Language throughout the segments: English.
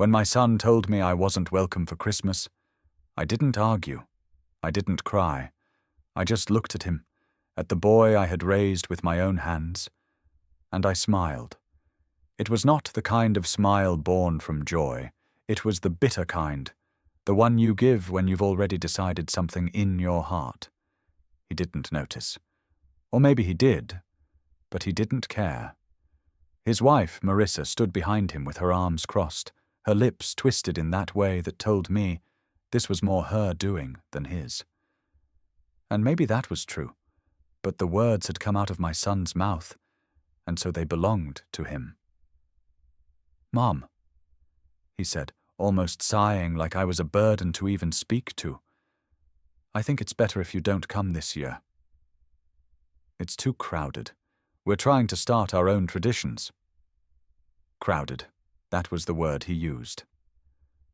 When my son told me I wasn't welcome for Christmas, I didn't argue. I didn't cry. I just looked at him, at the boy I had raised with my own hands, and I smiled. It was not the kind of smile born from joy. It was the bitter kind, the one you give when you've already decided something in your heart. He didn't notice. Or maybe he did, but he didn't care. His wife, Marissa, stood behind him with her arms crossed, her lips twisted in that way that told me this was more her doing than his. And maybe that was true, but the words had come out of my son's mouth, and so they belonged to him. "Mom," he said, almost sighing like I was a burden to even speak to. "I think it's better if you don't come this year. It's too crowded. We're trying to start our own traditions." Crowded. That was the word he used.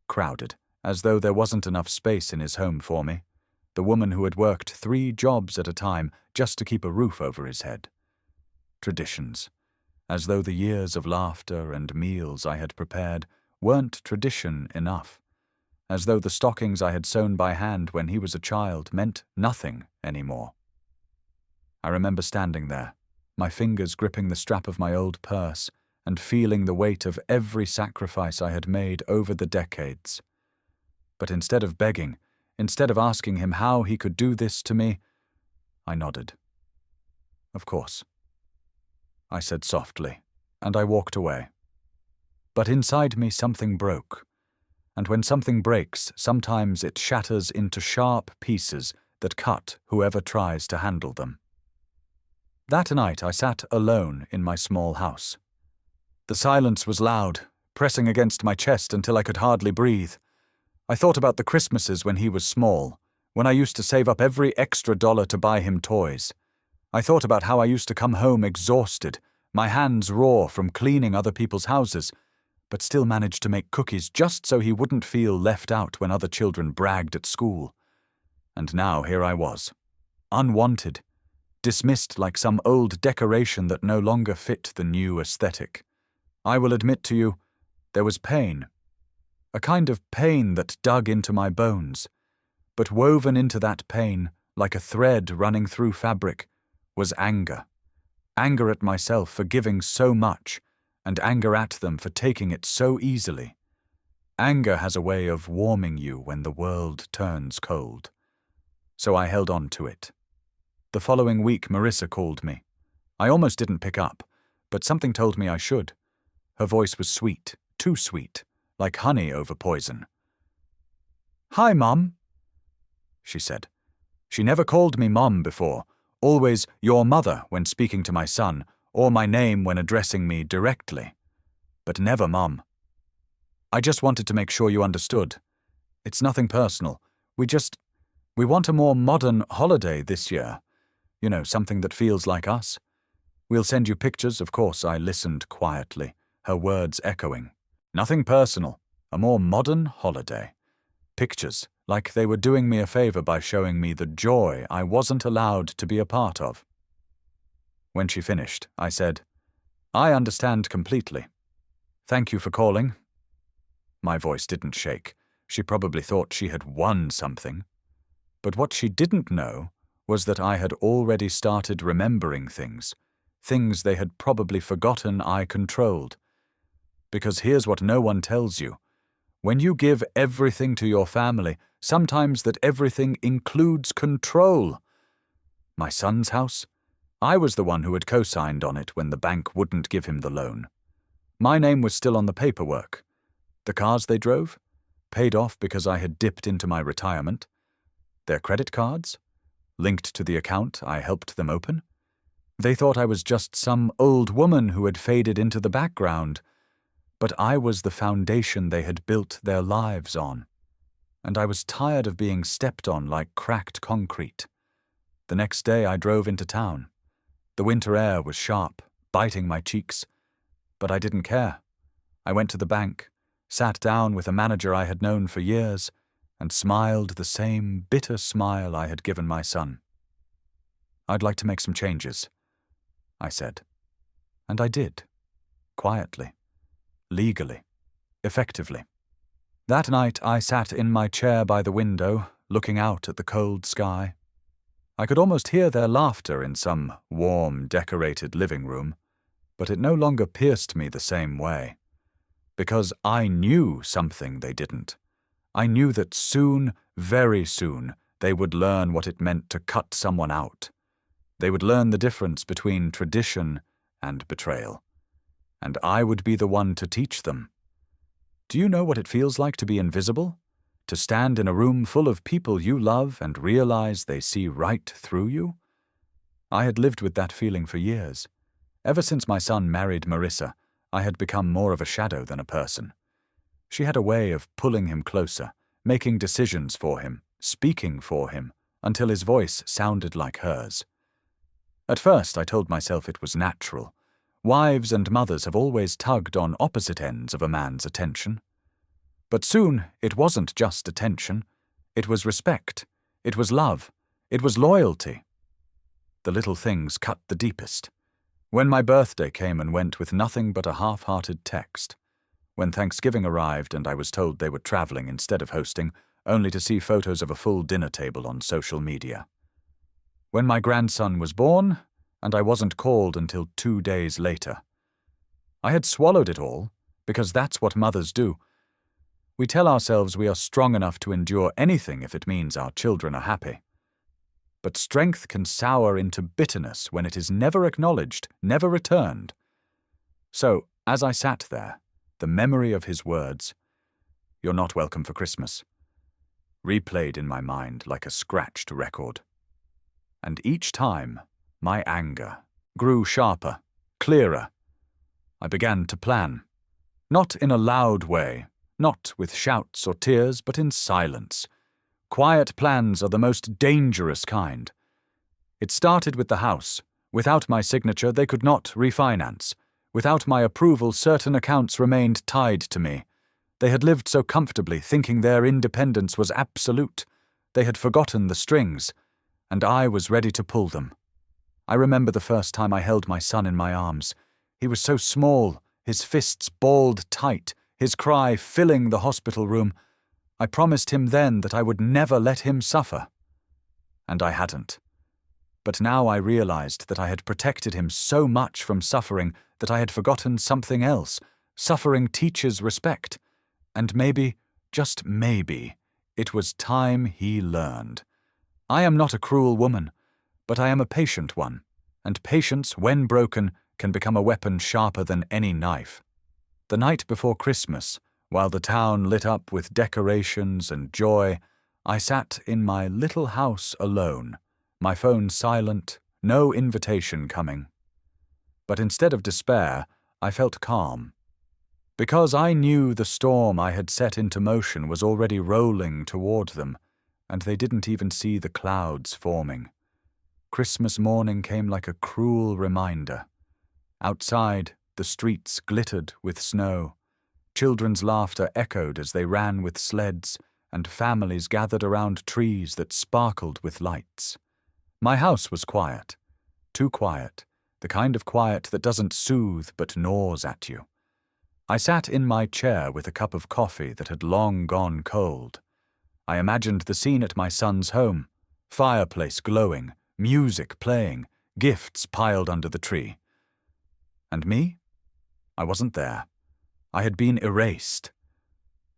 Crowded, as though there wasn't enough space in his home for me, the woman who had worked 3 jobs at a time just to keep a roof over his head. Traditions. As though the years of laughter and meals I had prepared weren't tradition enough. As though the stockings I had sewn by hand when he was a child meant nothing anymore. I remember standing there, my fingers gripping the strap of my old purse and feeling the weight of every sacrifice I had made over the decades. But instead of begging, instead of asking him how he could do this to me, I nodded. "Of course," I said softly, and I walked away. But inside me something broke, and when something breaks, sometimes it shatters into sharp pieces that cut whoever tries to handle them. That night I sat alone in my small house. The silence was loud, pressing against my chest until I could hardly breathe. I thought about the Christmases when he was small, when I used to save up every extra dollar to buy him toys. I thought about how I used to come home exhausted, my hands raw from cleaning other people's houses, but still managed to make cookies just so he wouldn't feel left out when other children bragged at school. And now here I was, unwanted, dismissed like some old decoration that no longer fit the new aesthetic. I will admit to you, there was pain. A kind of pain that dug into my bones. But woven into that pain, like a thread running through fabric, was anger. Anger at myself for giving so much, and anger at them for taking it so easily. Anger has a way of warming you when the world turns cold. So I held on to it. The following week, Marissa called me. I almost didn't pick up, but something told me I should. Her voice was sweet, too sweet, like honey over poison. "Hi, Mum," she said. She never called me Mom before, always your mother when speaking to my son, or my name when addressing me directly, but never Mum. "I just wanted to make sure you understood. It's nothing personal. We want a more modern holiday this year. You know, something that feels like us. We'll send you pictures." Of course, I listened quietly, her words echoing. Nothing personal, a more modern holiday. Pictures, like they were doing me a favor by showing me the joy I wasn't allowed to be a part of. When she finished, I said, "I understand completely. Thank you for calling." My voice didn't shake. She probably thought she had won something. But what she didn't know was that I had already started remembering things they had probably forgotten I controlled. Because here's what no one tells you. When you give everything to your family, sometimes that everything includes control. My son's house? I was the one who had co-signed on it when the bank wouldn't give him the loan. My name was still on the paperwork. The cars they drove? Paid off because I had dipped into my retirement. Their credit cards? Linked to the account I helped them open? They thought I was just some old woman who had faded into the background. But I was the foundation they had built their lives on. And I was tired of being stepped on like cracked concrete. The next day I drove into town. The winter air was sharp, biting my cheeks. But I didn't care. I went to the bank, sat down with a manager I had known for years, and smiled the same bitter smile I had given my son. "I'd like to make some changes," I said. And I did. Quietly. Legally. Effectively. That night I sat in my chair by the window, looking out at the cold sky. I could almost hear their laughter in some warm, decorated living room, but it no longer pierced me the same way. Because I knew something they didn't. I knew that soon, very soon, they would learn what it meant to cut someone out. They would learn the difference between tradition and betrayal. And I would be the one to teach them. Do you know what it feels like to be invisible? To stand in a room full of people you love and realize they see right through you? I had lived with that feeling for years. Ever since my son married Marissa, I had become more of a shadow than a person. She had a way of pulling him closer, making decisions for him, speaking for him, until his voice sounded like hers. At first I told myself it was natural. Wives and mothers have always tugged on opposite ends of a man's attention. But soon it wasn't just attention. It was respect. It was love. It was loyalty. The little things cut the deepest. When my birthday came and went with nothing but a half-hearted text. When Thanksgiving arrived and I was told they were traveling instead of hosting, only to see photos of a full dinner table on social media. When my grandson was born, and I wasn't called until 2 days later. I had swallowed it all, because that's what mothers do. We tell ourselves we are strong enough to endure anything if it means our children are happy. But strength can sour into bitterness when it is never acknowledged, never returned. So, as I sat there, the memory of his words, "You're not welcome for Christmas," replayed in my mind like a scratched record. And each time, my anger grew sharper, clearer. I began to plan. Not in a loud way, not with shouts or tears, but in silence. Quiet plans are the most dangerous kind. It started with the house. Without my signature, they could not refinance. Without my approval, certain accounts remained tied to me. They had lived so comfortably, thinking their independence was absolute. They had forgotten the strings, and I was ready to pull them. I remember the first time I held my son in my arms. He was so small, his fists balled tight, his cry filling the hospital room. I promised him then that I would never let him suffer. And I hadn't. But now I realized that I had protected him so much from suffering that I had forgotten something else. Suffering teaches respect. And maybe, just maybe, it was time he learned. I am not a cruel woman, but I am a patient one, and patience, when broken, can become a weapon sharper than any knife. The night before Christmas, while the town lit up with decorations and joy, I sat in my little house alone, my phone silent, no invitation coming. But instead of despair, I felt calm. Because I knew the storm I had set into motion was already rolling toward them, and they didn't even see the clouds forming. Christmas morning came like a cruel reminder. Outside, the streets glittered with snow. Children's laughter echoed as they ran with sleds, and families gathered around trees that sparkled with lights. My house was quiet. Too quiet. The kind of quiet that doesn't soothe but gnaws at you. I sat in my chair with a cup of coffee that had long gone cold. I imagined the scene at my son's home. Fireplace glowing, music playing, gifts piled under the tree. And me? I wasn't there. I had been erased.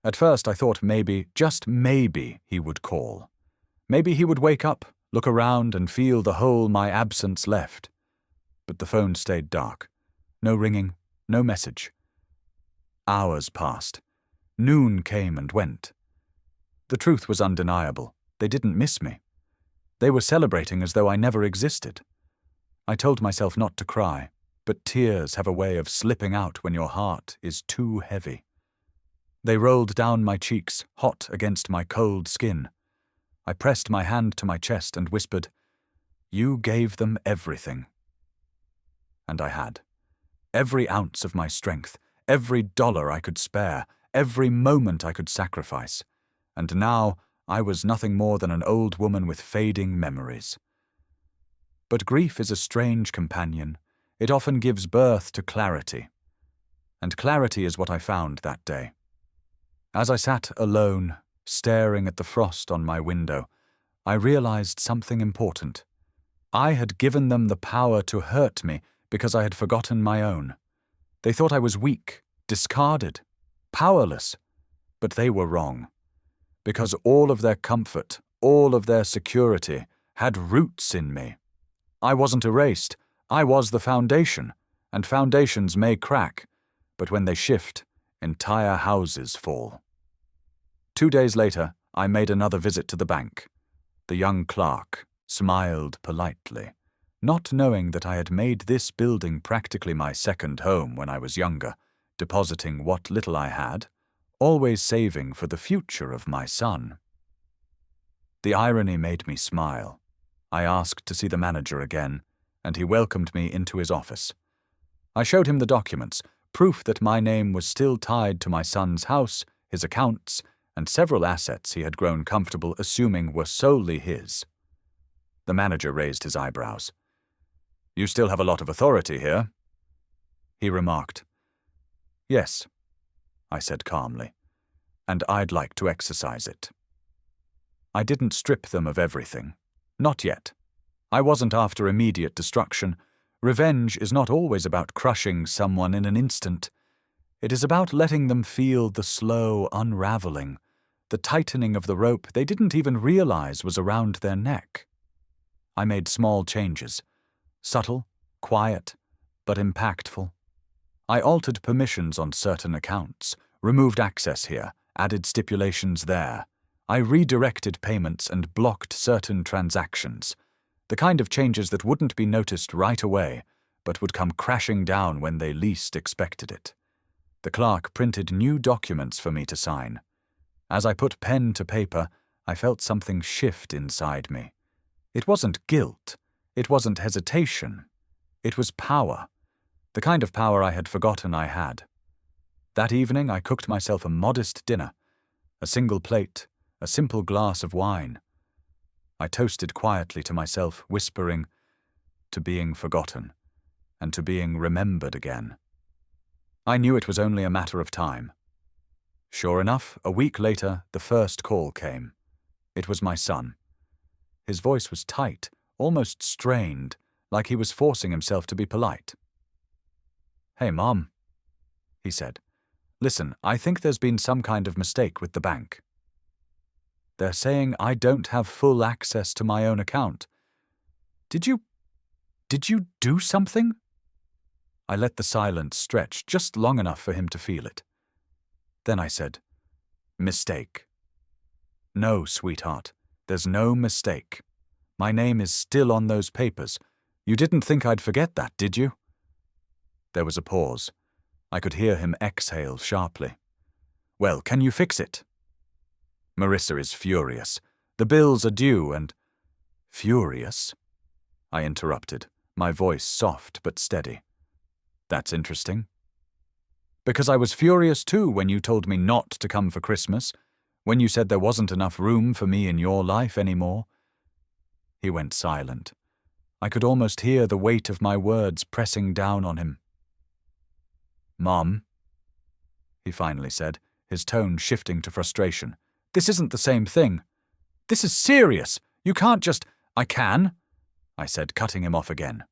At first I thought maybe, just maybe, he would call. Maybe he would wake up, look around, and feel the hole my absence left. But the phone stayed dark. No ringing, no message. Hours passed. Noon came and went. The truth was undeniable. They didn't miss me. They were celebrating as though I never existed. I told myself not to cry, but tears have a way of slipping out when your heart is too heavy. They rolled down my cheeks, hot against my cold skin. I pressed my hand to my chest and whispered, "You gave them everything." And I had. Every ounce of my strength, every dollar I could spare, every moment I could sacrifice. And now I was nothing more than an old woman with fading memories. But grief is a strange companion. It often gives birth to clarity. And clarity is what I found that day. As I sat alone, staring at the frost on my window, I realized something important. I had given them the power to hurt me because I had forgotten my own. They thought I was weak, discarded, powerless, but they were wrong. Because all of their comfort, all of their security, had roots in me. I wasn't erased. I was the foundation, and foundations may crack, but when they shift, entire houses fall. 2 days later, I made another visit to the bank. The young clerk smiled politely, not knowing that I had made this building practically my second home when I was younger, depositing what little I had, always saving for the future of my son. The irony made me smile. I asked to see the manager again, and he welcomed me into his office. I showed him the documents, proof that my name was still tied to my son's house, his accounts, and several assets he had grown comfortable assuming were solely his. The manager raised his eyebrows. "You still have a lot of authority here," he remarked. "Yes," I said calmly, "and I'd like to exercise it." I didn't strip them of everything. Not yet. I wasn't after immediate destruction. Revenge is not always about crushing someone in an instant. It is about letting them feel the slow unraveling, the tightening of the rope they didn't even realize was around their neck. I made small changes. Subtle, quiet, but impactful. I altered permissions on certain accounts, removed access here, added stipulations there. I redirected payments and blocked certain transactions, the kind of changes that wouldn't be noticed right away, but would come crashing down when they least expected it. The clerk printed new documents for me to sign. As I put pen to paper, I felt something shift inside me. It wasn't guilt. It wasn't hesitation. It was power, the kind of power I had forgotten I had. That evening I cooked myself a modest dinner, a single plate, a simple glass of wine. I toasted quietly to myself, whispering, to being forgotten, and to being remembered again. I knew it was only a matter of time. Sure enough, a week later, the first call came. It was my son. His voice was tight, almost strained, like he was forcing himself to be polite. "Hey, Mom," he said. "Listen, I think there's been some kind of mistake with the bank. They're saying I don't have full access to my own account. Did you do something?" I let the silence stretch just long enough for him to feel it. Then I said, "Mistake." "No, sweetheart, there's no mistake. My name is still on those papers. You didn't think I'd forget that, did you?" There was a pause. I could hear him exhale sharply. "Well, can you fix it?" "Marissa is furious. The bills are due and—" "Furious?" I interrupted, my voice soft but steady. "That's interesting." "Because I was furious too when you told me not to come for Christmas, when you said there wasn't enough room for me in your life anymore." He went silent. I could almost hear the weight of my words pressing down on him. "Mom," he finally said, his tone shifting to frustration. "This isn't the same thing. This is serious. You can't just—" "I can," I said, cutting him off again.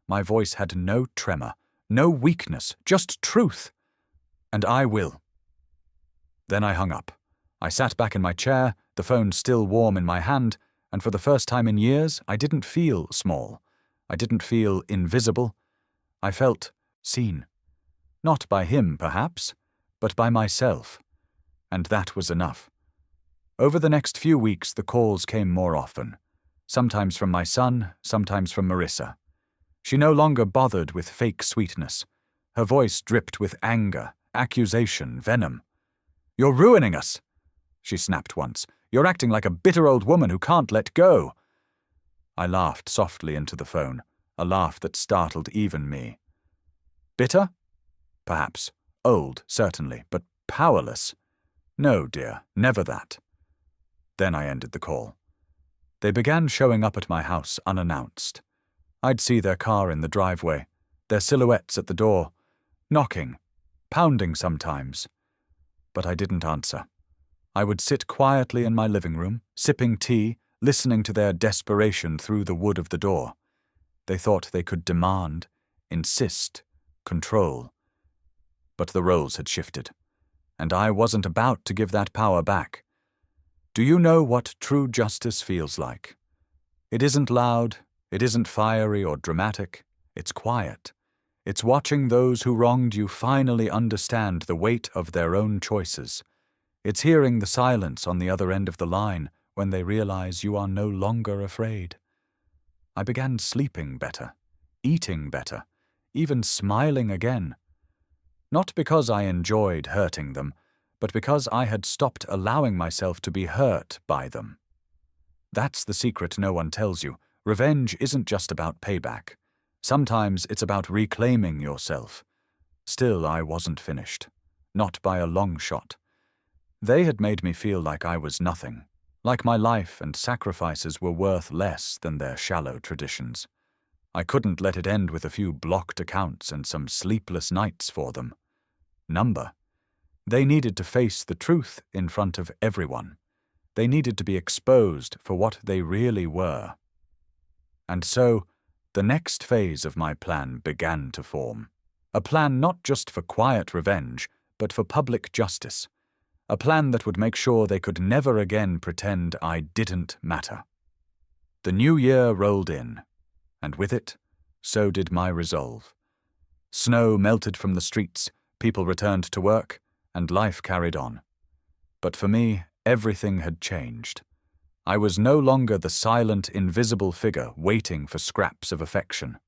My voice had no tremor, no weakness, just truth. "And I will." Then I hung up. I sat back in my chair, the phone still warm in my hand, and for the first time in years, I didn't feel small. I didn't feel invisible. I felt seen. Not by him, perhaps, but by myself. And that was enough. Over the next few weeks, the calls came more often. Sometimes from my son, sometimes from Marissa. She no longer bothered with fake sweetness. Her voice dripped with anger, accusation, venom. "You're ruining us," she snapped once. "You're acting like a bitter old woman who can't let go." I laughed softly into the phone, a laugh that startled even me. Bitter? Perhaps. Old, certainly, but powerless. No, dear, never that. Then I ended the call. They began showing up at my house unannounced. I'd see their car in the driveway, their silhouettes at the door, knocking, pounding sometimes. But I didn't answer. I would sit quietly in my living room, sipping tea, listening to their desperation through the wood of the door. They thought they could demand, insist, control. But the roles had shifted, and I wasn't about to give that power back. Do you know what true justice feels like? It isn't loud, it isn't fiery or dramatic, it's quiet. It's watching those who wronged you finally understand the weight of their own choices. It's hearing the silence on the other end of the line when they realize you are no longer afraid. I began sleeping better, eating better, even smiling again. Not because I enjoyed hurting them, but because I had stopped allowing myself to be hurt by them. That's the secret no one tells you. Revenge isn't just about payback. Sometimes it's about reclaiming yourself. Still, I wasn't finished. Not by a long shot. They had made me feel like I was nothing, like my life and sacrifices were worth less than their shallow traditions. I couldn't let it end with a few blocked accounts and some sleepless nights for them. Number. They needed to face the truth in front of everyone. They needed to be exposed for what they really were. And so, the next phase of my plan began to form. A plan not just for quiet revenge, but for public justice. A plan that would make sure they could never again pretend I didn't matter. The new year rolled in, and with it, so did my resolve. Snow melted from the streets, people returned to work, and life carried on. But for me, everything had changed. I was no longer the silent, invisible figure waiting for scraps of affection.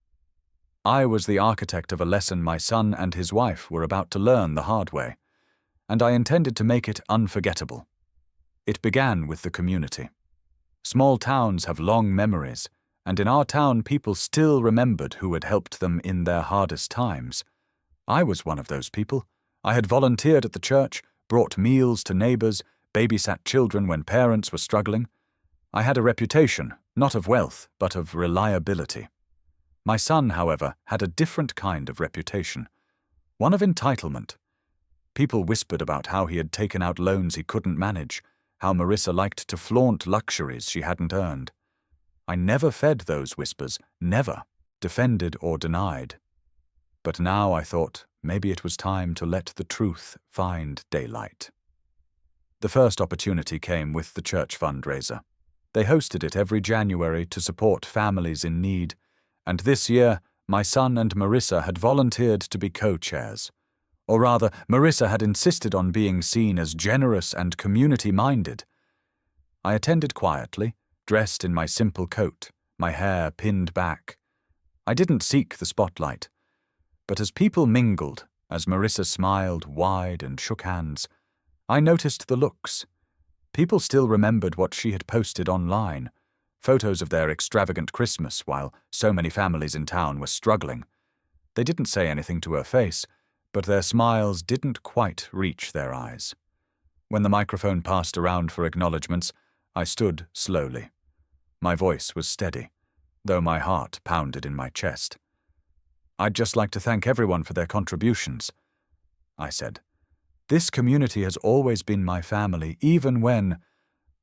I was the architect of a lesson my son and his wife were about to learn the hard way, and I intended to make it unforgettable. It began with the community. Small towns have long memories, and in our town people still remembered who had helped them in their hardest times. I was one of those people. I had volunteered at the church, brought meals to neighbors, babysat children when parents were struggling. I had a reputation, not of wealth, but of reliability. My son, however, had a different kind of reputation, one of entitlement. People whispered about how he had taken out loans he couldn't manage, how Marissa liked to flaunt luxuries she hadn't earned. I never fed those whispers, never, defended or denied. But now I thought maybe it was time to let the truth find daylight. The first opportunity came with the church fundraiser. They hosted it every January to support families in need, and this year my son and Marissa had volunteered to be co-chairs. Or rather, Marissa had insisted on being seen as generous and community-minded. I attended quietly, dressed in my simple coat, my hair pinned back. I didn't seek the spotlight. But as people mingled, as Marissa smiled wide and shook hands, I noticed the looks. People still remembered what she had posted online, photos of their extravagant Christmas while so many families in town were struggling. They didn't say anything to her face, but their smiles didn't quite reach their eyes. When the microphone passed around for acknowledgements, I stood slowly. My voice was steady, though my heart pounded in my chest. "I'd just like to thank everyone for their contributions," I said. "This community has always been my family, even when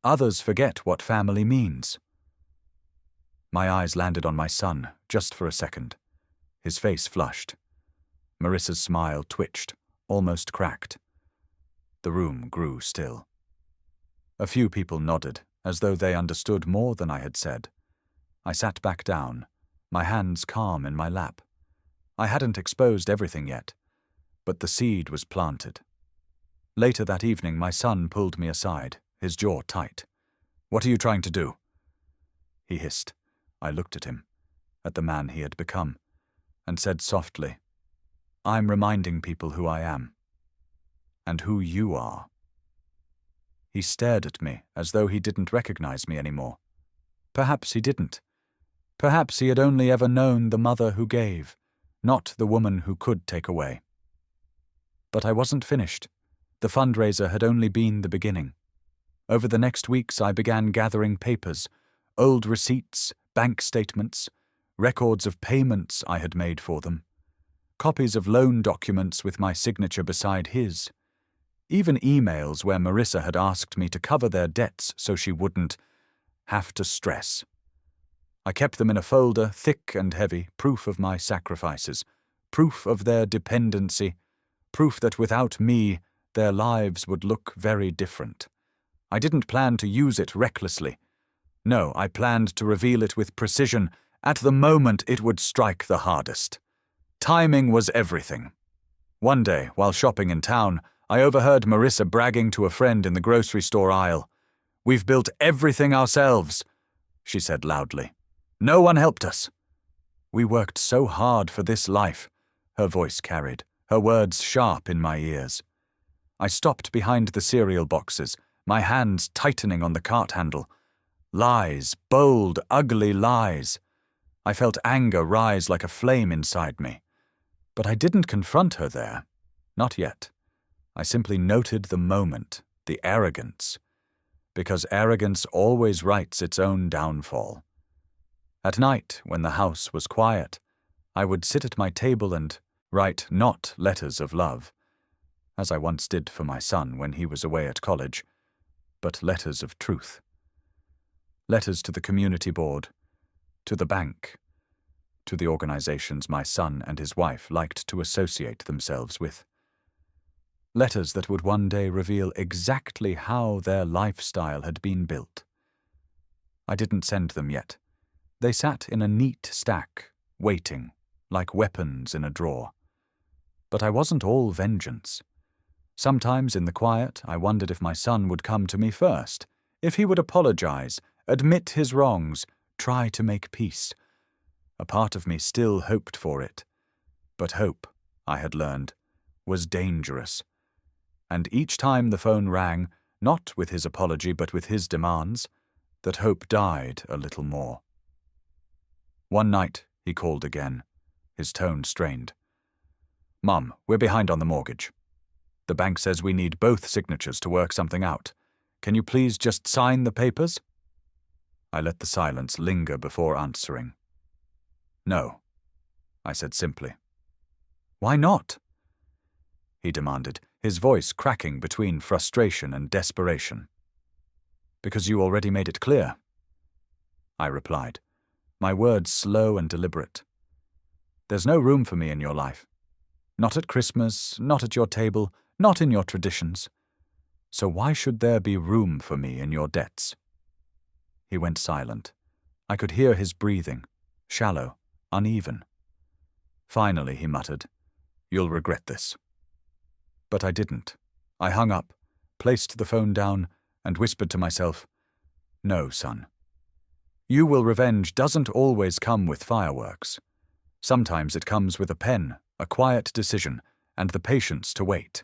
others forget what family means." My eyes landed on my son, just for a second. His face flushed. Marissa's smile twitched, almost cracked. The room grew still. A few people nodded, as though they understood more than I had said. I sat back down, my hands calm in my lap. I hadn't exposed everything yet, but the seed was planted. Later that evening, my son pulled me aside, his jaw tight. "What are you trying to do?" He hissed. I looked at him, at the man he had become, and said softly, "I'm reminding people who I am, and who you are." He stared at me as though he didn't recognize me anymore. Perhaps he didn't. Perhaps he had only ever known the mother who gave, not the woman who could take away. But I wasn't finished. The fundraiser had only been the beginning. Over the next weeks, I began gathering papers, old receipts, bank statements, records of payments I had made for them, copies of loan documents with my signature beside his. even emails where Marissa had asked me to cover their debts so she wouldn't have to stress. I kept them in a folder, thick and heavy, proof of my sacrifices, proof of their dependency, proof that without me, their lives would look very different. I didn't plan to use it recklessly. No, I planned to reveal it with precision at the moment it would strike the hardest. Timing was everything. One day, while shopping in town, I overheard Marissa bragging to a friend in the grocery store aisle. "We've built everything ourselves," she said loudly. "No one helped us." "We worked so hard for this life," her voice carried, her words sharp in my ears. I stopped behind the cereal boxes, my hands tightening on the cart handle. Lies, bold, ugly lies. I felt anger rise like a flame inside me. But I didn't confront her there. Not yet. I simply noted the moment, the arrogance. Because arrogance always writes its own downfall. At night, when the house was quiet, I would sit at my table and write not letters of love, as I once did for my son when he was away at college, but letters of truth. Letters to the community board, to the bank, to the organizations my son and his wife liked to associate themselves with. Letters that would one day reveal exactly how their lifestyle had been built. I didn't send them yet. They sat in a neat stack, waiting, like weapons in a drawer. But I wasn't all vengeance. Sometimes in the quiet, I wondered if my son would come to me first, if he would apologize, admit his wrongs, try to make peace. A part of me still hoped for it. But hope, I had learned, was dangerous. And each time the phone rang, not with his apology but with his demands, that hope died a little more. One night, he called again, his tone strained. "Mum, we're behind on the mortgage. The bank says we need both signatures to work something out. Can you please just sign the papers?" I let the silence linger before answering. "No," I said simply. "Why not?" he demanded, his voice cracking between frustration and desperation. "Because you already made it clear," I replied, my words slow and deliberate. "There's no room for me in your life. Not at Christmas, not at your table, not in your traditions. So why should there be room for me in your debts?" He went silent. I could hear his breathing, shallow, uneven. Finally, he muttered, "You'll regret this." But I didn't. I hung up, placed the phone down, and whispered to myself, "No, son. You will revenge doesn't always come with fireworks. Sometimes it comes with a pen, a quiet decision, and the patience to wait."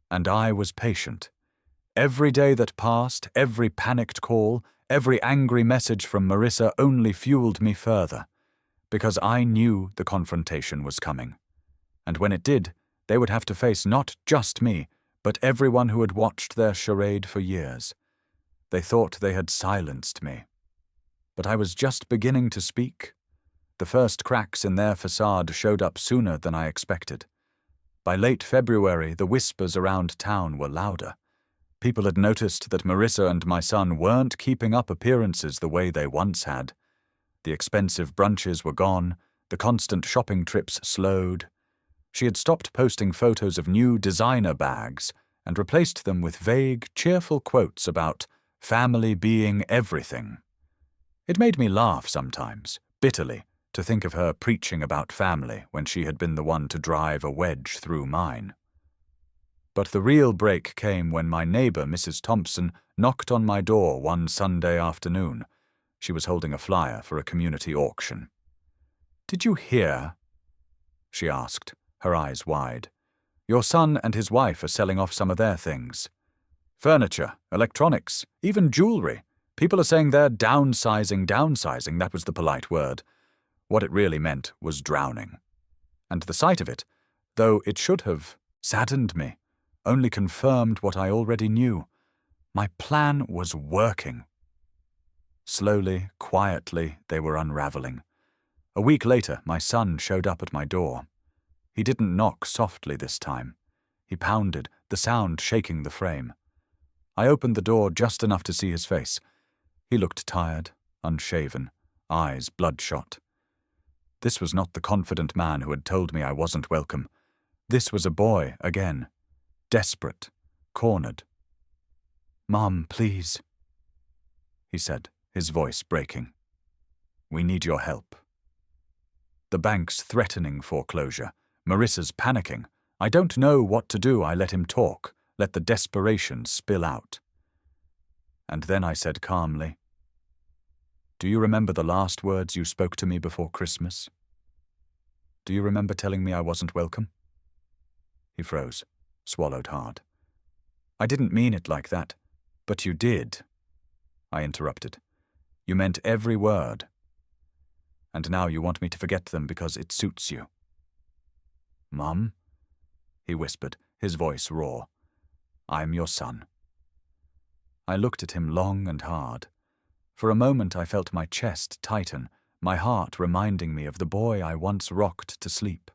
And I was patient. Every day that passed, every panicked call, every angry message from Marissa only fueled me further, because I knew the confrontation was coming. And when it did, they would have to face not just me, but everyone who had watched their charade for years. They thought they had silenced me. But I was just beginning to speak. The first cracks in their facade showed up sooner than I expected. By late February, the whispers around town were louder. People had noticed that Marissa and my son weren't keeping up appearances the way they once had. The expensive brunches were gone, the constant shopping trips slowed. She had stopped posting photos of new designer bags and replaced them with vague, cheerful quotes about family being everything. It made me laugh sometimes, bitterly, to think of her preaching about family when she had been the one to drive a wedge through mine. But the real break came when my neighbor, Mrs. Thompson, knocked on my door one Sunday afternoon. She was holding a flyer for a community auction. "Did you hear?" she asked, her eyes wide. "Your son and his wife are selling off some of their things. Furniture, electronics, even jewelry. People are saying they're downsizing, that was the polite word. What it really meant was drowning. And the sight of it, though it should have saddened me, only confirmed what I already knew. My plan was working. Slowly, quietly, they were unraveling. A week later, my son showed up at my door. He didn't knock softly this time. He pounded, the sound shaking the frame. I opened the door just enough to see his face. He looked tired, unshaven, eyes bloodshot. This was not the confident man who had told me I wasn't welcome. This was a boy again, desperate, cornered. "Mom, please," he said, his voice breaking. "We need your help." The bank's threatening foreclosure. Marissa's panicking. I don't know what to do. I let him talk, let the desperation spill out. And then I said calmly, "Do you remember the last words you spoke to me before Christmas? Do you remember telling me I wasn't welcome?" He froze, swallowed hard. "I didn't mean it like that." "But you did," I interrupted. "You meant every word. And now you want me to forget them because it suits you." "Mum," he whispered, his voice raw, "I'm your son." I looked at him long and hard. For a moment I felt my chest tighten, my heart reminding me of the boy I once rocked to sleep,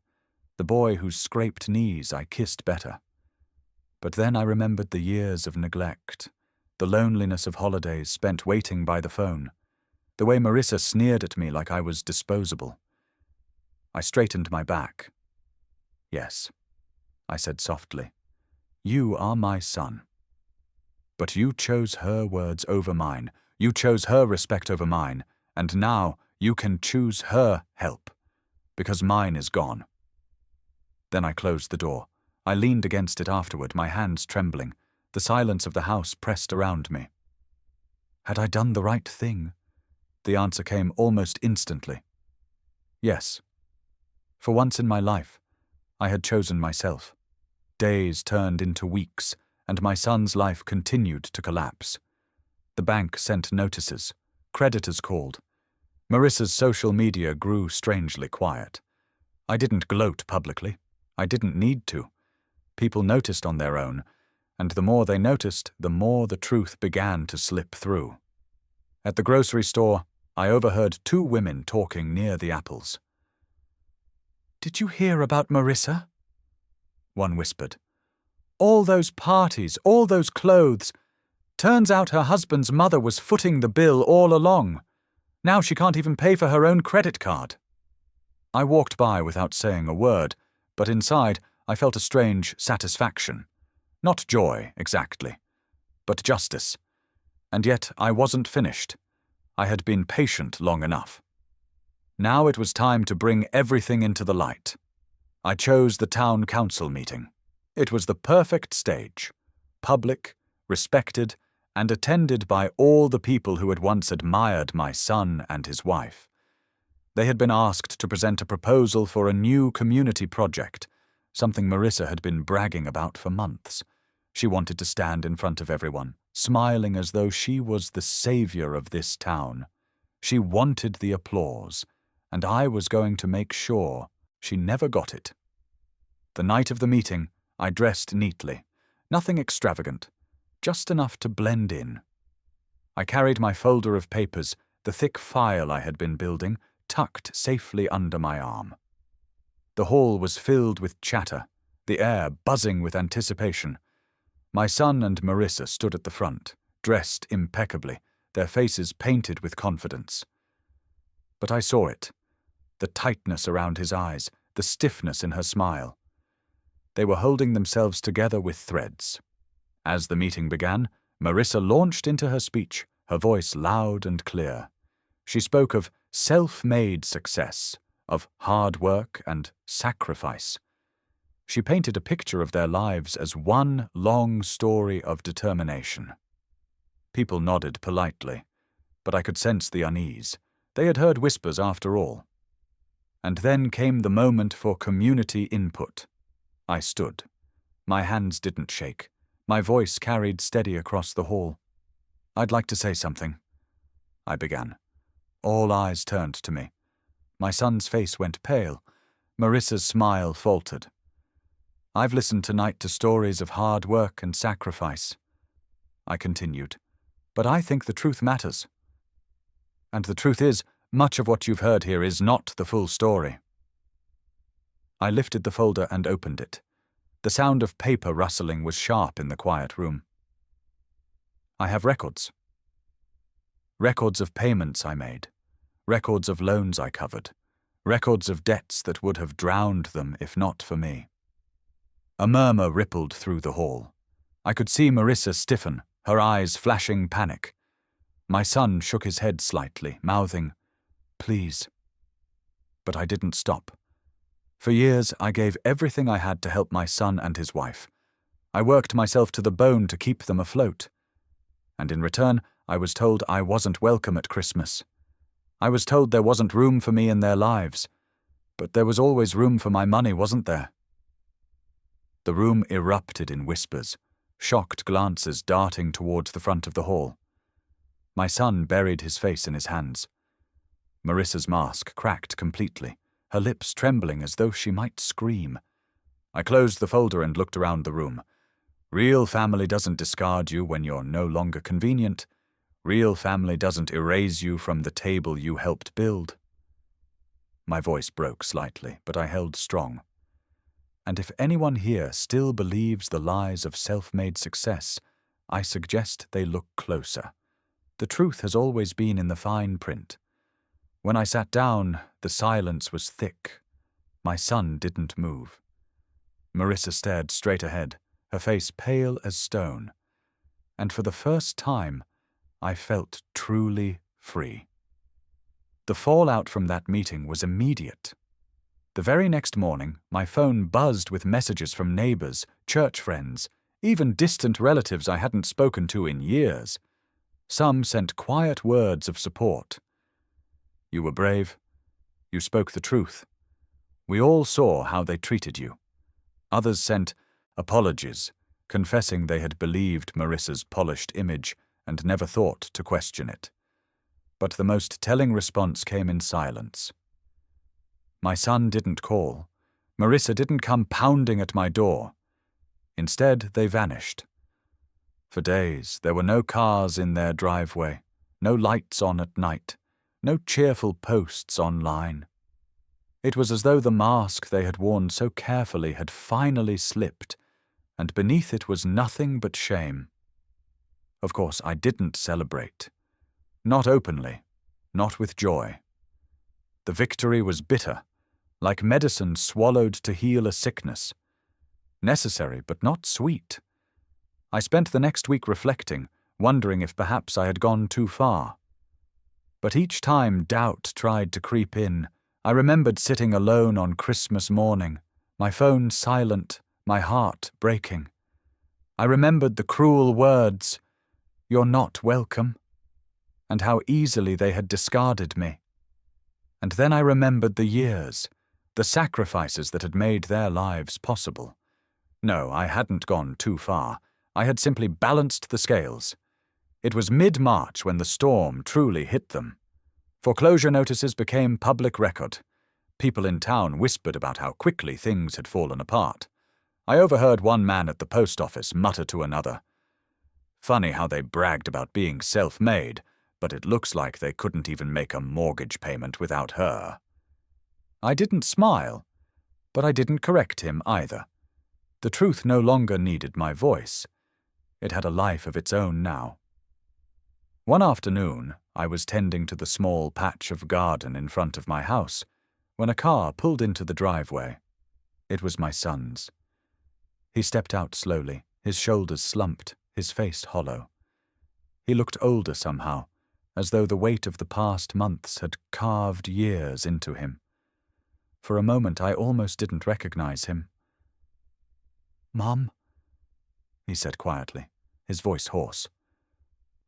the boy whose scraped knees I kissed better. But then I remembered the years of neglect, the loneliness of holidays spent waiting by the phone, the way Marissa sneered at me like I was disposable. I straightened my back. "Yes," I said softly, "you are my son. But you chose her words over mine, you chose her respect over mine, and now you can choose her help, because mine is gone." Then I closed the door. I leaned against it afterward, my hands trembling, the silence of the house pressed around me. Had I done the right thing? The answer came almost instantly. Yes. For once in my life, I had chosen myself. Days turned into weeks, and my son's life continued to collapse. The bank sent notices. Creditors called. Marissa's social media grew strangely quiet. I didn't gloat publicly. I didn't need to. People noticed on their own, and the more they noticed, the more the truth began to slip through. At the grocery store, I overheard two women talking near the apples. "Did you hear about Marissa?" one whispered. "All those parties, all those clothes. Turns out her husband's mother was footing the bill all along. Now she can't even pay for her own credit card." I walked by without saying a word, but inside I felt a strange satisfaction. Not joy, exactly, but justice. And yet I wasn't finished. I had been patient long enough. Now it was time to bring everything into the light. I chose the town council meeting. It was the perfect stage. Public, respected, and attended by all the people who had once admired my son and his wife. They had been asked to present a proposal for a new community project, something Marissa had been bragging about for months. She wanted to stand in front of everyone, smiling as though she was the savior of this town. She wanted the applause, and I was going to make sure she never got it. The night of the meeting, I dressed neatly. Nothing extravagant, just enough to blend in. I carried my folder of papers, the thick file I had been building, tucked safely under my arm. The hall was filled with chatter, the air buzzing with anticipation. My son and Marissa stood at the front, dressed impeccably, their faces painted with confidence. But I saw it, the tightness around his eyes, the stiffness in her smile. They were holding themselves together with threads. As the meeting began, Marissa launched into her speech, her voice loud and clear. She spoke of self-made success, of hard work and sacrifice. She painted a picture of their lives as one long story of determination. People nodded politely, but I could sense the unease. They had heard whispers after all. And then came the moment for community input. I stood. My hands didn't shake. My voice carried steady across the hall. "I'd like to say something," I began. All eyes turned to me. My son's face went pale. Marissa's smile faltered. "I've listened tonight to stories of hard work and sacrifice," I continued, "but I think the truth matters. And the truth is, much of what you've heard here is not the full story." I lifted the folder and opened it. The sound of paper rustling was sharp in the quiet room. I have records. Records of payments I made. Records of loans I covered. Records of debts that would have drowned them if not for me. A murmur rippled through the hall. I could see Marissa stiffen, her eyes flashing panic. My son shook his head slightly, mouthing, "Please." But I didn't stop. For years, I gave everything I had to help my son and his wife. I worked myself to the bone to keep them afloat. And in return, I was told I wasn't welcome at Christmas. I was told there wasn't room for me in their lives. But there was always room for my money, wasn't there? The room erupted in whispers, shocked glances darting towards the front of the hall. My son buried his face in his hands. Marissa's mask cracked completely, her lips trembling as though she might scream. I closed the folder and looked around the room. Real family doesn't discard you when you're no longer convenient. Real family doesn't erase you from the table you helped build. My voice broke slightly, but I held strong. And if anyone here still believes the lies of self-made success, I suggest they look closer. The truth has always been in the fine print. When I sat down, the silence was thick. My son didn't move. Marissa stared straight ahead, her face pale as stone. And for the first time, I felt truly free. The fallout from that meeting was immediate. The very next morning, my phone buzzed with messages from neighbors, church friends, even distant relatives I hadn't spoken to in years. Some sent quiet words of support. "You were brave. You spoke the truth. We all saw how they treated you." Others sent apologies, confessing they had believed Marissa's polished image and never thought to question it. But the most telling response came in silence. My son didn't call. Marissa didn't come pounding at my door. Instead, they vanished. For days, there were no cars in their driveway, no lights on at night, no cheerful posts online. It was as though the mask they had worn so carefully had finally slipped, and beneath it was nothing but shame. Of course, I didn't celebrate. Not openly, not with joy. The victory was bitter, like medicine swallowed to heal a sickness. Necessary, but not sweet. I spent the next week reflecting, wondering if perhaps I had gone too far. But each time doubt tried to creep in, I remembered sitting alone on Christmas morning, my phone silent, my heart breaking. I remembered the cruel words, "You're not welcome," and how easily they had discarded me. And then I remembered the years, the sacrifices that had made their lives possible. No, I hadn't gone too far. I had simply balanced the scales. It was mid-March when the storm truly hit them. Foreclosure notices became public record. People in town whispered about how quickly things had fallen apart. I overheard one man at the post office mutter to another, "Funny how they bragged about being self-made, but it looks like they couldn't even make a mortgage payment without her." I didn't smile, but I didn't correct him either. The truth no longer needed my voice. It had a life of its own now. One afternoon, I was tending to the small patch of garden in front of my house when a car pulled into the driveway. It was my son's. He stepped out slowly, his shoulders slumped, his face hollow. He looked older somehow, as though the weight of the past months had carved years into him. For a moment, I almost didn't recognize him. "Mom," he said quietly, his voice hoarse.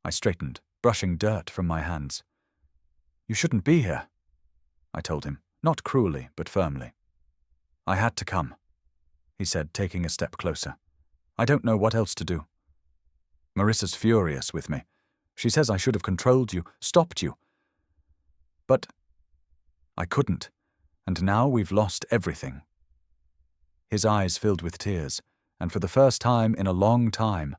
I straightened, brushing dirt from my hands. "You shouldn't be here," I told him, not cruelly, but firmly. "I had to come," he said, taking a step closer. "I don't know what else to do. Marissa's furious with me. She says I should have controlled you, stopped you. But I couldn't, and now we've lost everything." His eyes filled with tears, and for the first time in a long time,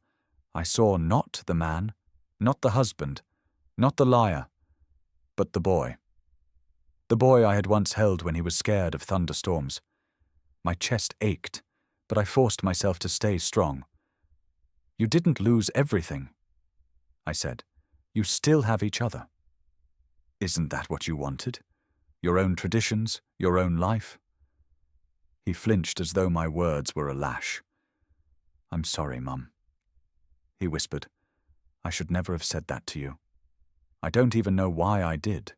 I saw not the man, not the husband, not the liar, but the boy. The boy I had once held when he was scared of thunderstorms. My chest ached, but I forced myself to stay strong. "You didn't lose everything," I said. "You still have each other." "Isn't that what you wanted? Your own traditions, your own life?" He flinched as though my words were a lash. "I'm sorry, Mum," he whispered. "I should never have said that to you. I don't even know why I did.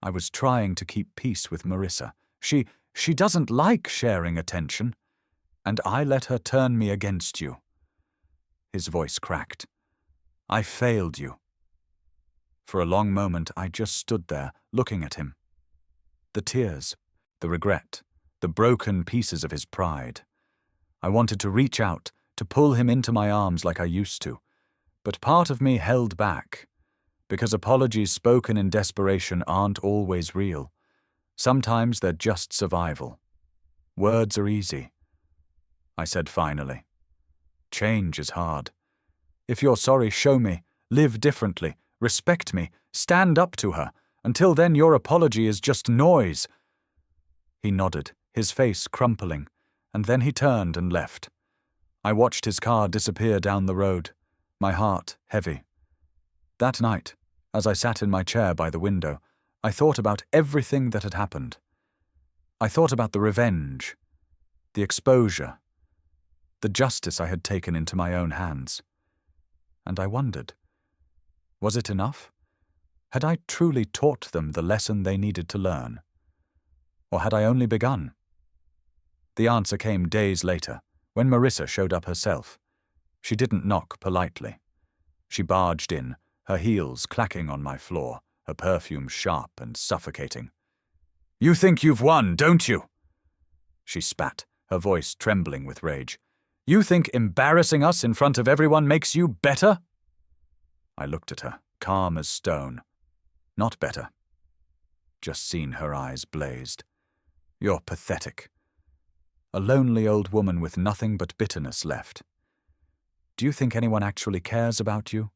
I was trying to keep peace with Marissa. She doesn't like sharing attention, and I let her turn me against you." His voice cracked. "I failed you." For a long moment I just stood there, looking at him. The tears, the regret, the broken pieces of his pride. I wanted to reach out, to pull him into my arms like I used to, but part of me held back, because apologies spoken in desperation aren't always real. Sometimes they're just survival. Words are easy. I said finally. "Change is hard. If you're sorry, show me. Live differently. Respect me. Stand up to her. Until then, your apology is just noise." He nodded, his face crumpling, and then he turned and left. I watched his car disappear down the road, my heart heavy. That night, as I sat in my chair by the window, I thought about everything that had happened. I thought about the revenge, the exposure, the justice I had taken into my own hands. And I wondered, was it enough? Had I truly taught them the lesson they needed to learn? Or had I only begun? The answer came days later, when Marissa showed up herself. She didn't knock politely. She barged in, her heels clacking on my floor, her perfume sharp and suffocating. "You think you've won, don't you?" She spat, her voice trembling with rage. "You think embarrassing us in front of everyone makes you better?" I looked at her, calm as stone. Not better. Just seen her eyes blazed. "You're pathetic. A lonely old woman with nothing but bitterness left. Do you think anyone actually cares about you?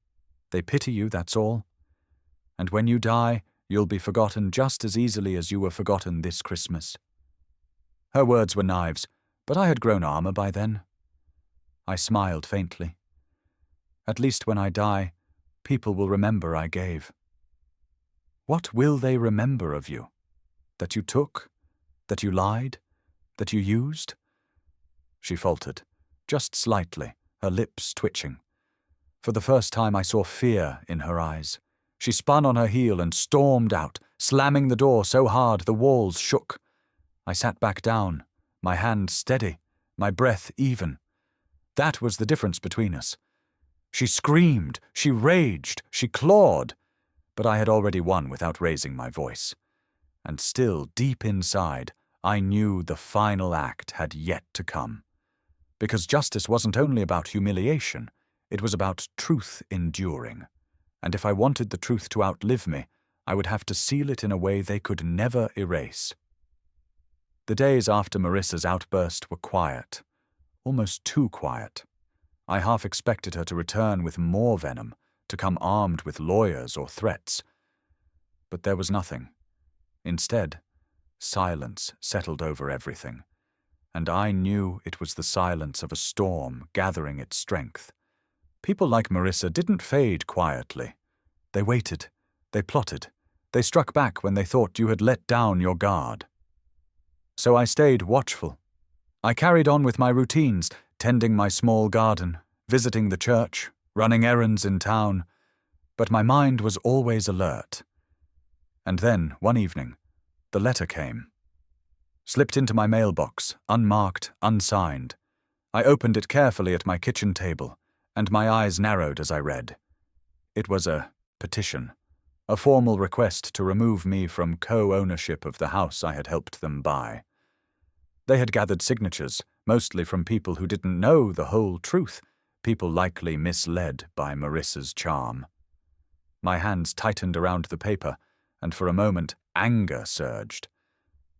They pity you, that's all. And when you die, you'll be forgotten just as easily as you were forgotten this Christmas." Her words were knives, but I had grown armor by then. I smiled faintly. "At least when I die, people will remember I gave." "What will they remember of you? That you took? That you lied? That you used?" She faltered, just slightly, her lips twitching. For the first time I saw fear in her eyes. She spun on her heel and stormed out, slamming the door so hard the walls shook. I sat back down, my hand steady, my breath even. That was the difference between us. She screamed, she raged, she clawed, but I had already won without raising my voice. And still, deep inside, I knew the final act had yet to come. Because justice wasn't only about humiliation, it was about truth enduring. And if I wanted the truth to outlive me, I would have to seal it in a way they could never erase. The days after Marissa's outburst were quiet, almost too quiet. I half expected her to return with more venom, to come armed with lawyers or threats. But there was nothing. Instead, silence settled over everything, and I knew it was the silence of a storm gathering its strength. People like Marissa didn't fade quietly. They waited, they plotted, they struck back when they thought you had let down your guard. So I stayed watchful. I carried on with my routines, tending my small garden, visiting the church, running errands in town, but my mind was always alert. And then, one evening, the letter came. Slipped into my mailbox, unmarked, unsigned. I opened it carefully at my kitchen table, and my eyes narrowed as I read. It was a petition, a formal request to remove me from co-ownership of the house I had helped them buy. They had gathered signatures, mostly from people who didn't know the whole truth, people likely misled by Marissa's charm. My hands tightened around the paper, and for a moment anger surged.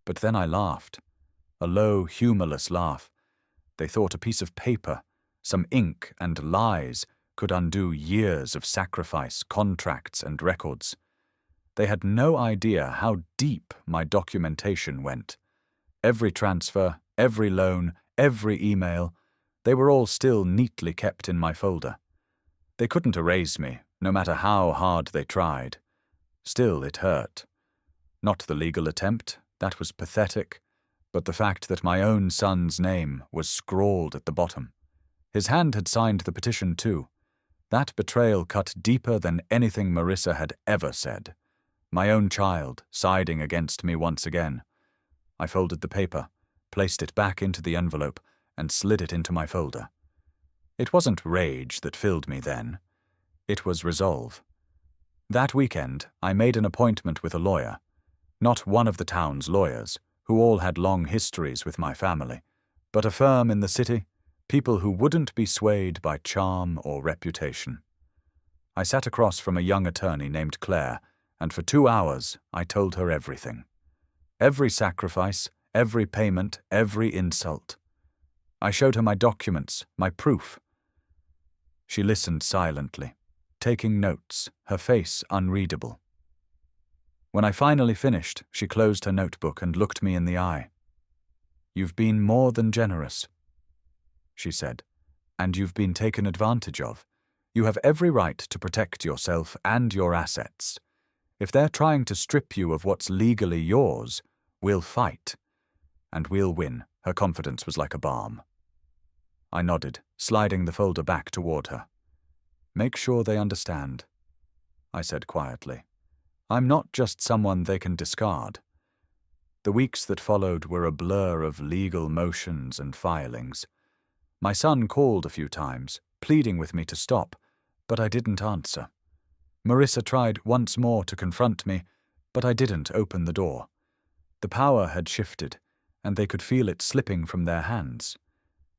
But then I laughed, a low, humorless laugh. They thought a piece of paper, some ink and lies, could undo years of sacrifice, contracts, and records. They had no idea how deep my documentation went. Every transfer, every loan, every email, they were all still neatly kept in my folder. They couldn't erase me, no matter how hard they tried. Still, it hurt. Not the legal attempt, that was pathetic, but the fact that my own son's name was scrawled at the bottom. His hand had signed the petition too. That betrayal cut deeper than anything Marissa had ever said. My own child, siding against me once again. I folded the paper, placed it back into the envelope, and slid it into my folder. It wasn't rage that filled me then. It was resolve. That weekend, I made an appointment with a lawyer. Not one of the town's lawyers, who all had long histories with my family, but a firm in the city, people who wouldn't be swayed by charm or reputation. I sat across from a young attorney named Claire, and for 2 hours I told her everything. Every sacrifice, every payment, every insult. I showed her my documents, my proof. She listened silently, taking notes, her face unreadable. When I finally finished, she closed her notebook and looked me in the eye. "You've been more than generous," she said, "and you've been taken advantage of. You have every right to protect yourself and your assets. If they're trying to strip you of what's legally yours, we'll fight. And we'll win." Her confidence was like a balm. I nodded, sliding the folder back toward her. "Make sure they understand," I said quietly. "I'm not just someone they can discard." The weeks that followed were a blur of legal motions and filings. My son called a few times, pleading with me to stop, but I didn't answer. Marissa tried once more to confront me, but I didn't open the door. The power had shifted, and they could feel it slipping from their hands.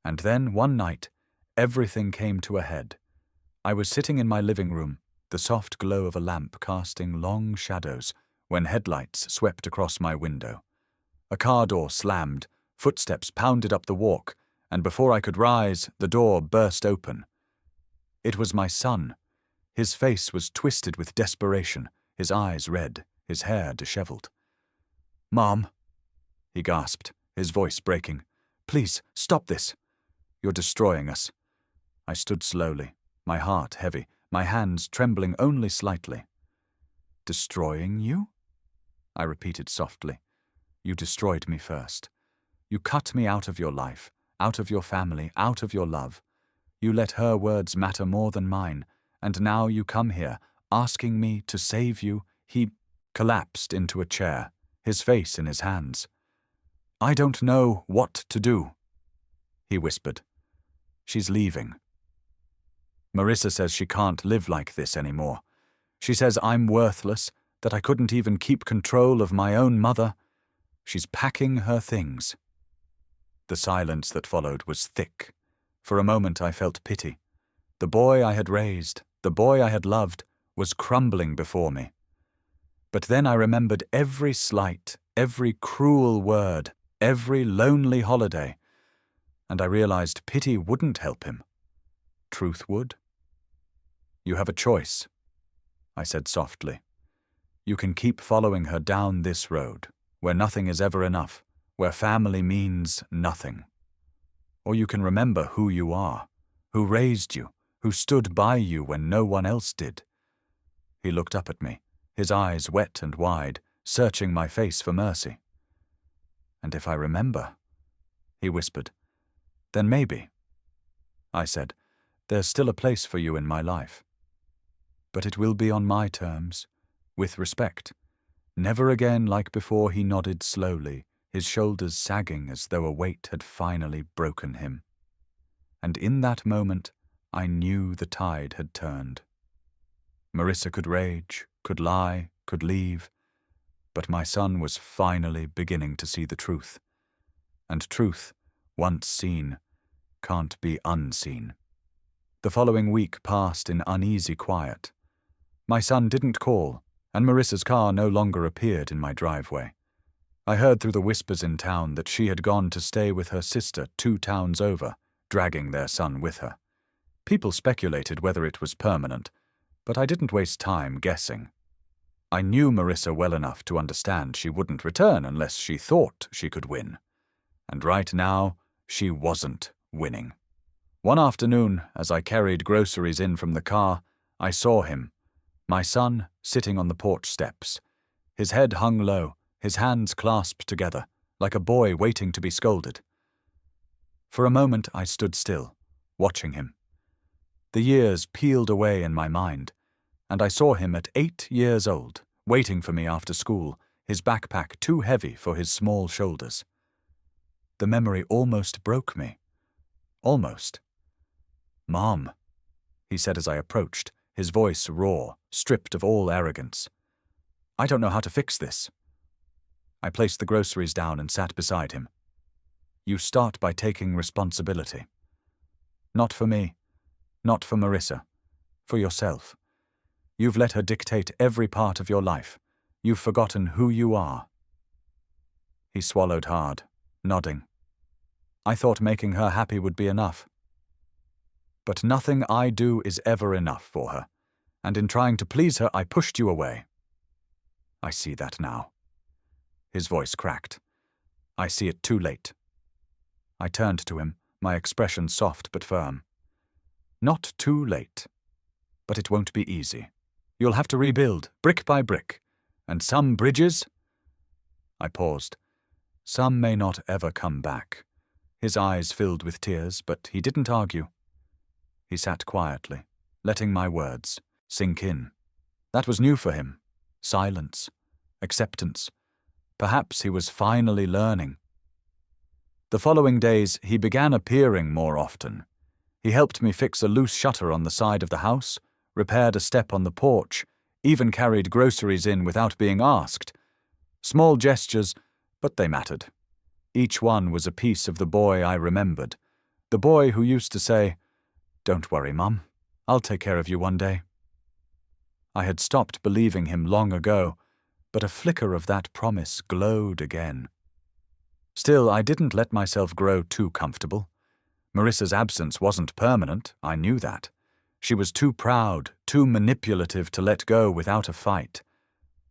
And then, one night, everything came to a head. I was sitting in my living room, the soft glow of a lamp casting long shadows, when headlights swept across my window. A car door slammed, footsteps pounded up the walk, and before I could rise, the door burst open. It was my son. His face was twisted with desperation, his eyes red, his hair disheveled. "Mom," he gasped, his voice breaking. "Please, stop this. You're destroying us." I stood slowly, my heart heavy, my hands trembling only slightly. "Destroying you?" I repeated softly. "You destroyed me first. You cut me out of your life, out of your family, out of your love. You let her words matter more than mine, and now you come here, asking me to save you." He collapsed into a chair, his face in his hands. "I don't know what to do," he whispered. "She's leaving. Marissa says she can't live like this anymore. She says I'm worthless, that I couldn't even keep control of my own mother. She's packing her things." The silence that followed was thick. For a moment I felt pity. The boy I had raised, the boy I had loved, was crumbling before me. But then I remembered every slight, every cruel word, every lonely holiday, and I realized pity wouldn't help him. Truth would. "You have a choice," I said softly. "You can keep following her down this road, where nothing is ever enough, where family means nothing. Or you can remember who you are, who raised you, who stood by you when no one else did." He looked up at me, his eyes wet and wide, searching my face for mercy. "And if I remember," he whispered, "then maybe," I said, "there's still a place for you in my life. But it will be on my terms, with respect. Never again like before." He nodded slowly, his shoulders sagging as though a weight had finally broken him. And in that moment, I knew the tide had turned. Marissa could rage, could lie, could leave, but my son was finally beginning to see the truth. And truth, once seen, can't be unseen. The following week passed in uneasy quiet. My son didn't call, and Marissa's car no longer appeared in my driveway. I heard through the whispers in town that she had gone to stay with her sister 2 towns over, dragging their son with her. People speculated whether it was permanent, but I didn't waste time guessing. I knew Marissa well enough to understand she wouldn't return unless she thought she could win. And right now, She wasn't winning. One afternoon, as I carried groceries in from the car, I saw him, my son, sitting on the porch steps. His head hung low, his hands clasped together, like a boy waiting to be scolded. For a moment I stood still, watching him. The years peeled away in my mind, and I saw him at 8 years old, waiting for me after school, his backpack too heavy for his small shoulders. The memory almost broke me. Almost. "Mom," he said as I approached, his voice raw, stripped of all arrogance. "I don't know how to fix this." I placed the groceries down and sat beside him. "You start by taking responsibility. Not for me, not for Marissa, for yourself. You've let her dictate every part of your life. You've forgotten who you are." He swallowed hard, nodding. I thought making her happy would be enough. But nothing I do is ever enough for her, and in trying to please her I pushed you away. I see that now. His voice cracked. I see it too late. I turned to him, my expression soft but firm. Not too late. But it won't be easy. You'll have to rebuild, brick by brick. And some bridges? I paused. Some may not ever come back. His eyes filled with tears, but he didn't argue. He sat quietly, letting my words sink in. That was new for him. Silence. Acceptance. Perhaps he was finally learning. The following days, he began appearing more often. He helped me fix a loose shutter on the side of the house, repaired a step on the porch, even carried groceries in without being asked. Small gestures, but they mattered. Each one was a piece of the boy I remembered, the boy who used to say, "Don't worry, Mum, I'll take care of you one day." I had stopped believing him long ago, but a flicker of that promise glowed again. Still, I didn't let myself grow too comfortable. Marissa's absence wasn't permanent, I knew that. She was too proud, too manipulative to let go without a fight.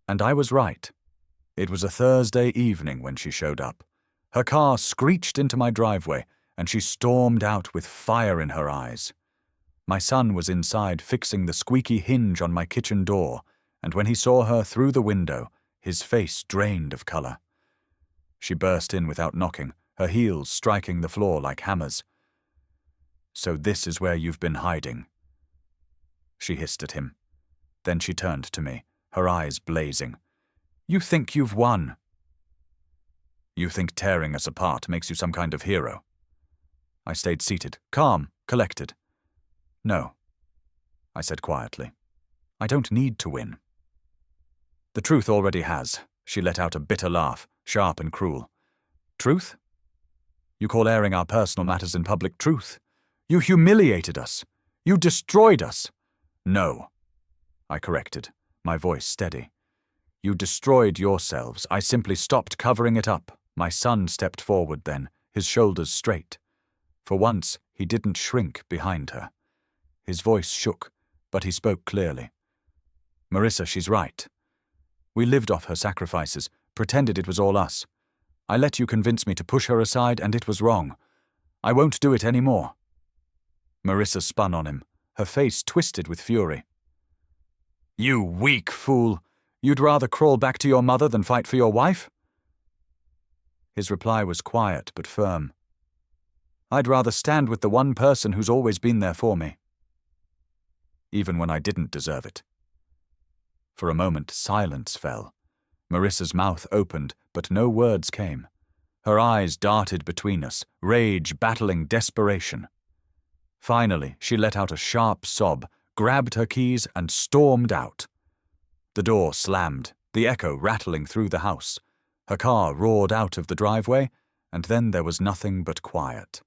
And I was right. It was a Thursday evening when she showed up. Her car screeched into my driveway, and she stormed out with fire in her eyes. My son was inside fixing the squeaky hinge on my kitchen door, and when he saw her through the window, his face drained of color. She burst in without knocking, her heels striking the floor like hammers. "So this is where you've been hiding," she hissed at him. Then she turned to me, her eyes blazing. "You think you've won. You think tearing us apart makes you some kind of hero." I stayed seated, calm, collected. "No," I said quietly. "I don't need to win." "The truth already has," she let out a bitter laugh, sharp and cruel. "Truth? You call airing our personal matters in public truth? You humiliated us. You destroyed us." "No," I corrected, my voice steady. "You destroyed yourselves. I simply stopped covering it up." My son stepped forward then, his shoulders straight. For once, he didn't shrink behind her. His voice shook, but he spoke clearly. "Marissa, she's right. We lived off her sacrifices, pretended it was all us. I let you convince me to push her aside, and it was wrong. I won't do it any more." Marissa spun on him, her face twisted with fury. "You weak fool! You'd rather crawl back to your mother than fight for your wife?" His reply was quiet but firm. "I'd rather stand with the one person who's always been there for me. Even when I didn't deserve it." For a moment, silence fell. Marissa's mouth opened, but no words came. Her eyes darted between us, rage battling desperation. Finally, she let out a sharp sob, grabbed her keys, and stormed out. The door slammed, the echo rattling through the house. Her car roared out of the driveway, and then there was nothing but quiet.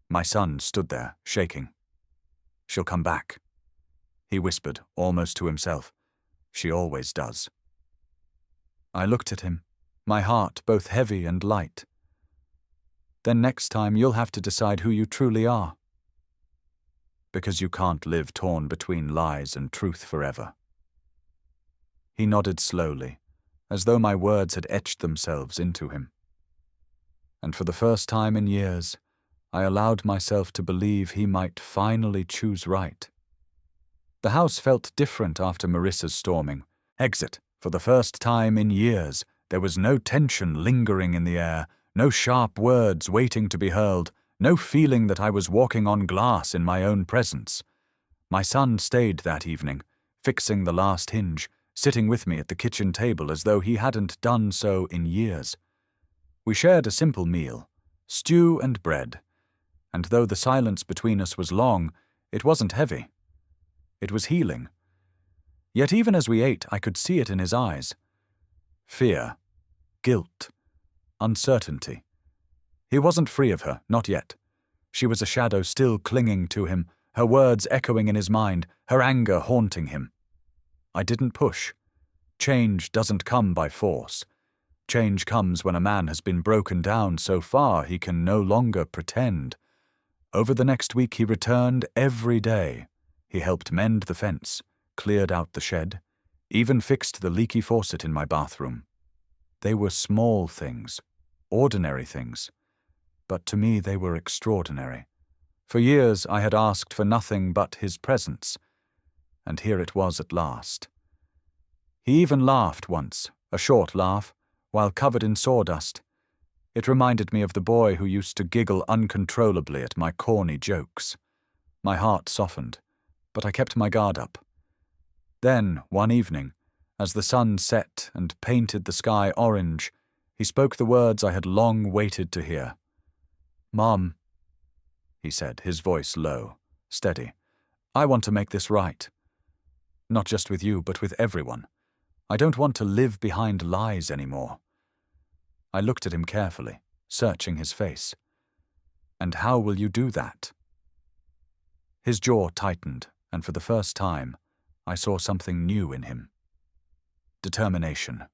My son stood there, shaking. "She'll come back," he whispered, almost to himself. "She always does." I looked at him, my heart both heavy and light. "Then next time you'll have to decide who you truly are. Because you can't live torn between lies and truth forever." He nodded slowly, as though my words had etched themselves into him. and for the first time in years, I allowed myself to believe he might finally choose right. The house felt different after Marissa's storming. Exit. For the first time in years, there was no tension lingering in the air, no sharp words waiting to be hurled, no feeling that I was walking on glass in my own presence. My son stayed that evening, fixing the last hinge, sitting with me at the kitchen table as though he hadn't done so in years. We shared a simple meal, stew and bread, and though the silence between us was long, it wasn't heavy. It was healing. Yet even as we ate, I could see it in his eyes. Fear, guilt, uncertainty. He wasn't free of her, not yet. She was a shadow still clinging to him, her words echoing in his mind, her anger haunting him. I didn't push. Change doesn't come by force. Change comes when a man has been broken down so far he can no longer pretend. Over the next week he returned every day. He helped mend the fence, cleared out the shed, even fixed the leaky faucet in my bathroom. They were small things, ordinary things, but to me they were extraordinary. For years I had asked for nothing but his presence, and here it was at last. He even laughed once, a short laugh, while covered in sawdust. It reminded me of the boy who used to giggle uncontrollably at my corny jokes. My heart softened, but I kept my guard up. Then, one evening, as the sun set and painted the sky orange, he spoke the words I had long waited to hear. "Mom," he said, his voice low, steady, "I want to make this right. Not just with you, but with everyone. I don't want to live behind lies anymore." I looked at him carefully, searching his face. "And how will you do that?" His jaw tightened, and for the first time, I saw something new in him. Determination.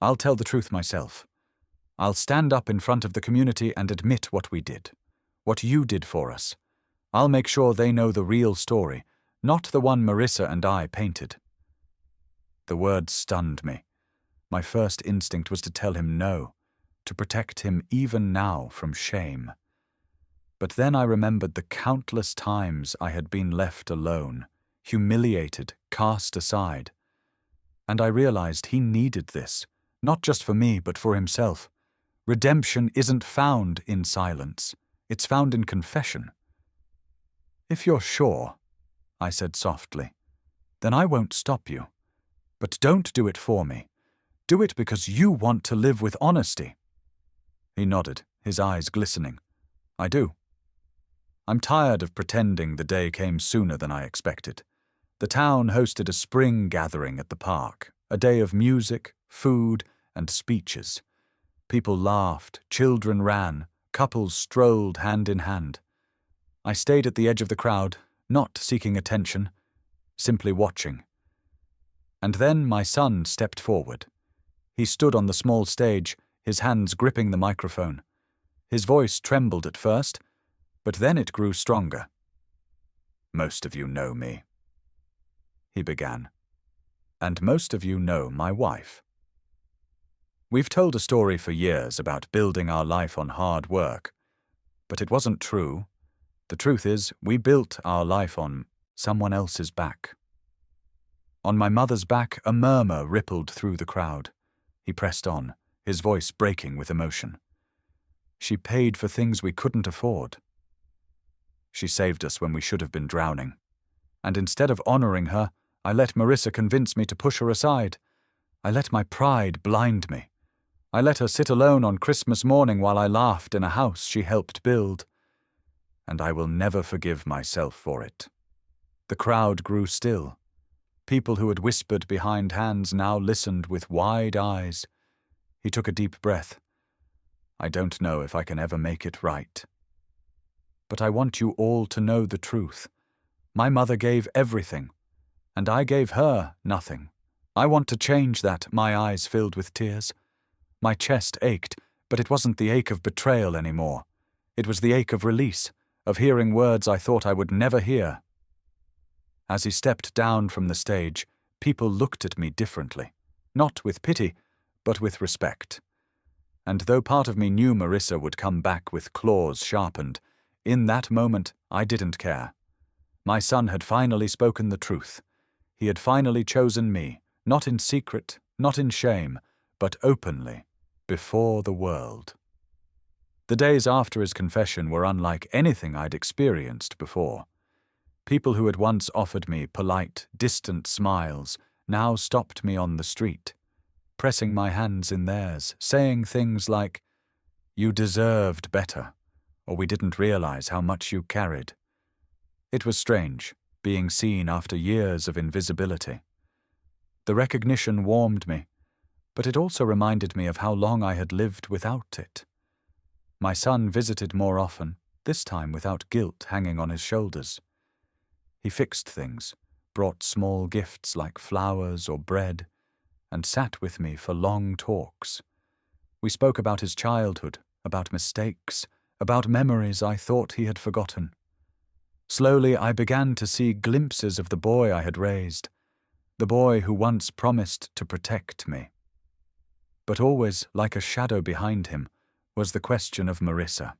"I'll tell the truth myself. I'll stand up in front of the community and admit what we did, what you did for us. I'll make sure they know the real story, not the one Marissa and I painted." The words stunned me. My first instinct was to tell him no, to protect him even now from shame. But then I remembered the countless times I had been left alone, humiliated, cast aside. And I realized he needed this, not just for me, but for himself. Redemption isn't found in silence. It's found in confession. "If you're sure," I said softly, "then I won't stop you. But don't do it for me. Do it because you want to live with honesty." He nodded, his eyes glistening. "I do. I'm tired of pretending the day came sooner than I expected. The town hosted a spring gathering at the park, a day of music, food, and speeches. People laughed, children ran, couples strolled hand in hand. I stayed at the edge of the crowd, not seeking attention, simply watching. And then my son stepped forward. He stood on the small stage, his hands gripping the microphone. His voice trembled at first, but then it grew stronger. "Most of you know me," he began, "and most of you know my wife. We've told a story for years about building our life on hard work, but it wasn't true. The truth is, we built our life on someone else's back." On my mother's back, a murmur rippled through the crowd. He pressed on, his voice breaking with emotion. "She paid for things we couldn't afford. She saved us when we should have been drowning. And instead of honoring her, I let Marissa convince me to push her aside. I let my pride blind me. I let her sit alone on Christmas morning while I laughed in a house she helped build. And I will never forgive myself for it." The crowd grew still. People who had whispered behind hands now listened with wide eyes. He took a deep breath. "I don't know if I can ever make it right. But I want you all to know the truth. My mother gave everything, and I gave her nothing. I want to change that." My eyes filled with tears. My chest ached, but it wasn't the ache of betrayal anymore. It was the ache of release, of hearing words I thought I would never hear. As he stepped down from the stage, people looked at me differently, not with pity, but with respect. And though part of me knew Marissa would come back with claws sharpened, in that moment I didn't care. My son had finally spoken the truth. He had finally chosen me, not in secret, not in shame, but openly, before the world. The days after his confession were unlike anything I'd experienced before. People who had once offered me polite, distant smiles now stopped me on the street, pressing my hands in theirs, saying things like, "You deserved better," or "We didn't realize how much you carried." It was strange, being seen after years of invisibility. The recognition warmed me, but it also reminded me of how long I had lived without it. My son visited more often, this time without guilt hanging on his shoulders. He fixed things, brought small gifts like flowers or bread, and sat with me for long talks. We spoke about his childhood, about mistakes, about memories I thought he had forgotten. Slowly I began to see glimpses of the boy I had raised, the boy who once promised to protect me. But always, like a shadow behind him, was the question of Marissa.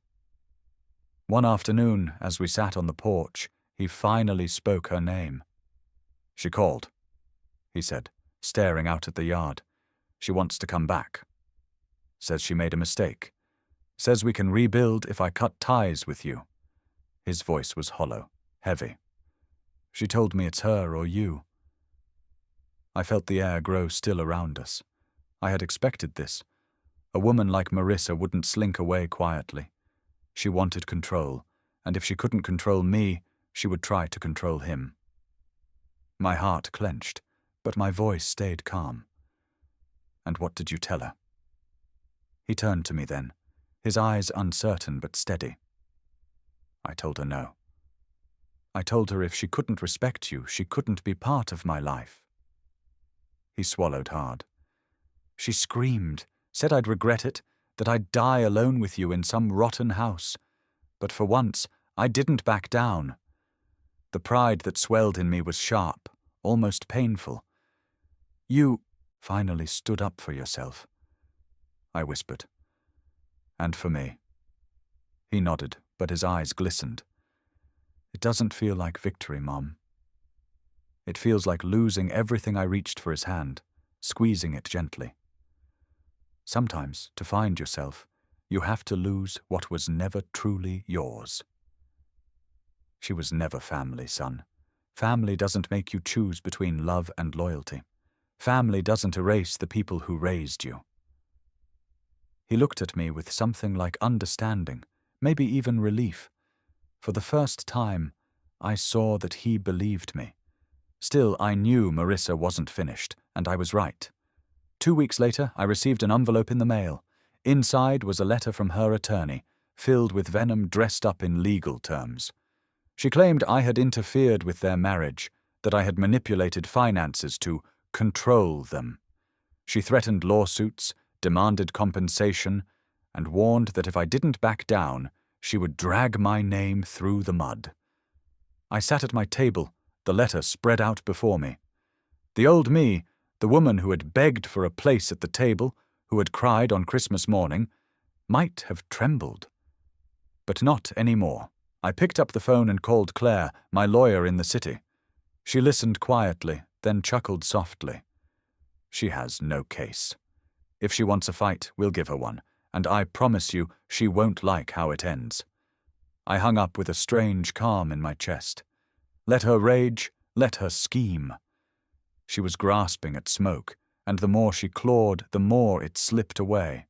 One afternoon, as we sat on the porch, he finally spoke her name. "She called," he said, staring out at the yard. "She wants to come back. Says she made a mistake. Says we can rebuild if I cut ties with you." His voice was hollow, heavy. "She told me it's her or you." I felt the air grow still around us. I had expected this. A woman like Marissa wouldn't slink away quietly. She wanted control, and if she couldn't control me, she would try to control him. My heart clenched, but my voice stayed calm. "And what did you tell her?" He turned to me then, his eyes uncertain but steady. "I told her no. I told her if she couldn't respect you, she couldn't be part of my life." He swallowed hard. "She screamed, said I'd regret it, that I'd die alone with you in some rotten house. But for once, I didn't back down. The pride that swelled in me was sharp, almost painful. You finally stood up for yourself," I whispered. "And for me." He nodded, but his eyes glistened. "It doesn't feel like victory, Mom. It feels like losing everything." I reached for his hand, squeezing it gently. "Sometimes, to find yourself, you have to lose what was never truly yours." She was never family, son. Family doesn't make you choose between love and loyalty. Family doesn't erase the people who raised you. He looked at me with something like understanding, maybe even relief. For the first time, I saw that he believed me. Still, I knew Marissa wasn't finished, and I was right. 2 weeks later, I received an envelope in the mail. Inside was a letter from her attorney, filled with venom dressed up in legal terms. She claimed I had interfered with their marriage, that I had manipulated finances to control them. She threatened lawsuits, demanded compensation, and warned that if I didn't back down, she would drag my name through the mud. I sat at my table, the letter spread out before me. The old me, the woman who had begged for a place at the table, who had cried on Christmas morning, might have trembled. But not any more. I picked up the phone and called Claire, my lawyer in the city. She listened quietly, then chuckled softly. "She has no case. If she wants a fight, we'll give her one, and I promise you she won't like how it ends." I hung up with a strange calm in my chest. Let her rage, let her scheme. She was grasping at smoke, and the more she clawed, the more it slipped away.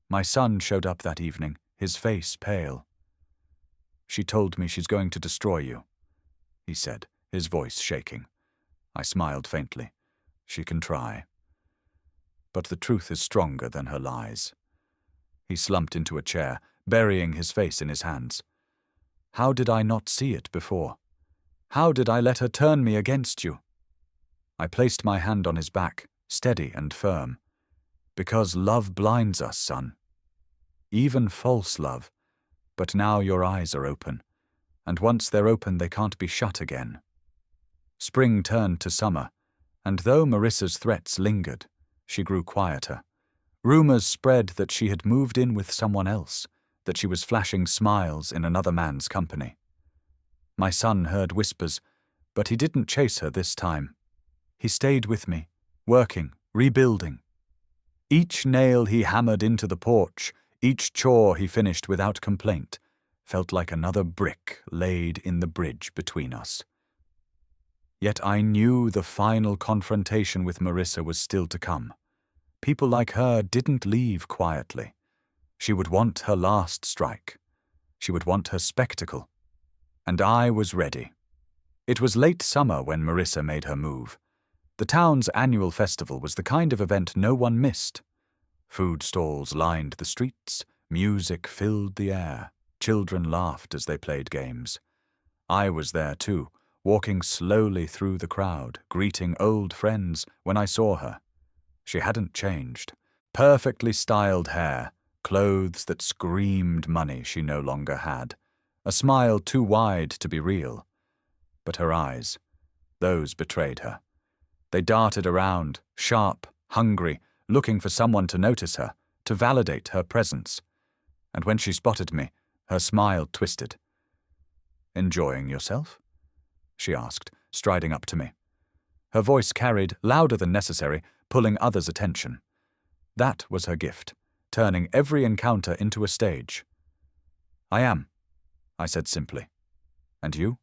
My son showed up that evening, his face pale. "She told me she's going to destroy you," he said, his voice shaking. I smiled faintly. "She can try. But the truth is stronger than her lies." He slumped into a chair, burying his face in his hands. How did I not see it before? How did I let her turn me against you? I placed my hand on his back, steady and firm. "Because love blinds us, son. Even false love. But now your eyes are open, and once they're open they can't be shut again." Spring turned to summer, and though Marissa's threats lingered, she grew quieter. Rumors spread that she had moved in with someone else, that she was flashing smiles in another man's company. My son heard whispers, but he didn't chase her this time. He stayed with me, working, rebuilding. Each nail he hammered into the porch, each chore he finished without complaint, felt like another brick laid in the bridge between us. Yet I knew the final confrontation with Marissa was still to come. People like her didn't leave quietly. She would want her last strike. She would want her spectacle. And I was ready. It was late summer when Marissa made her move. The town's annual festival was the kind of event no one missed. Food stalls lined the streets, music filled the air, children laughed as they played games. I was there too, walking slowly through the crowd, greeting old friends when I saw her. She hadn't changed. Perfectly styled hair, clothes that screamed money she no longer had, a smile too wide to be real. But her eyes, those betrayed her. They darted around, sharp, hungry, looking for someone to notice her, to validate her presence. And when she spotted me, her smile twisted. "Enjoying yourself?" she asked, striding up to me. Her voice carried, louder than necessary, pulling others' attention. That was her gift, turning every encounter into a stage. "I am," I said simply. "And you?"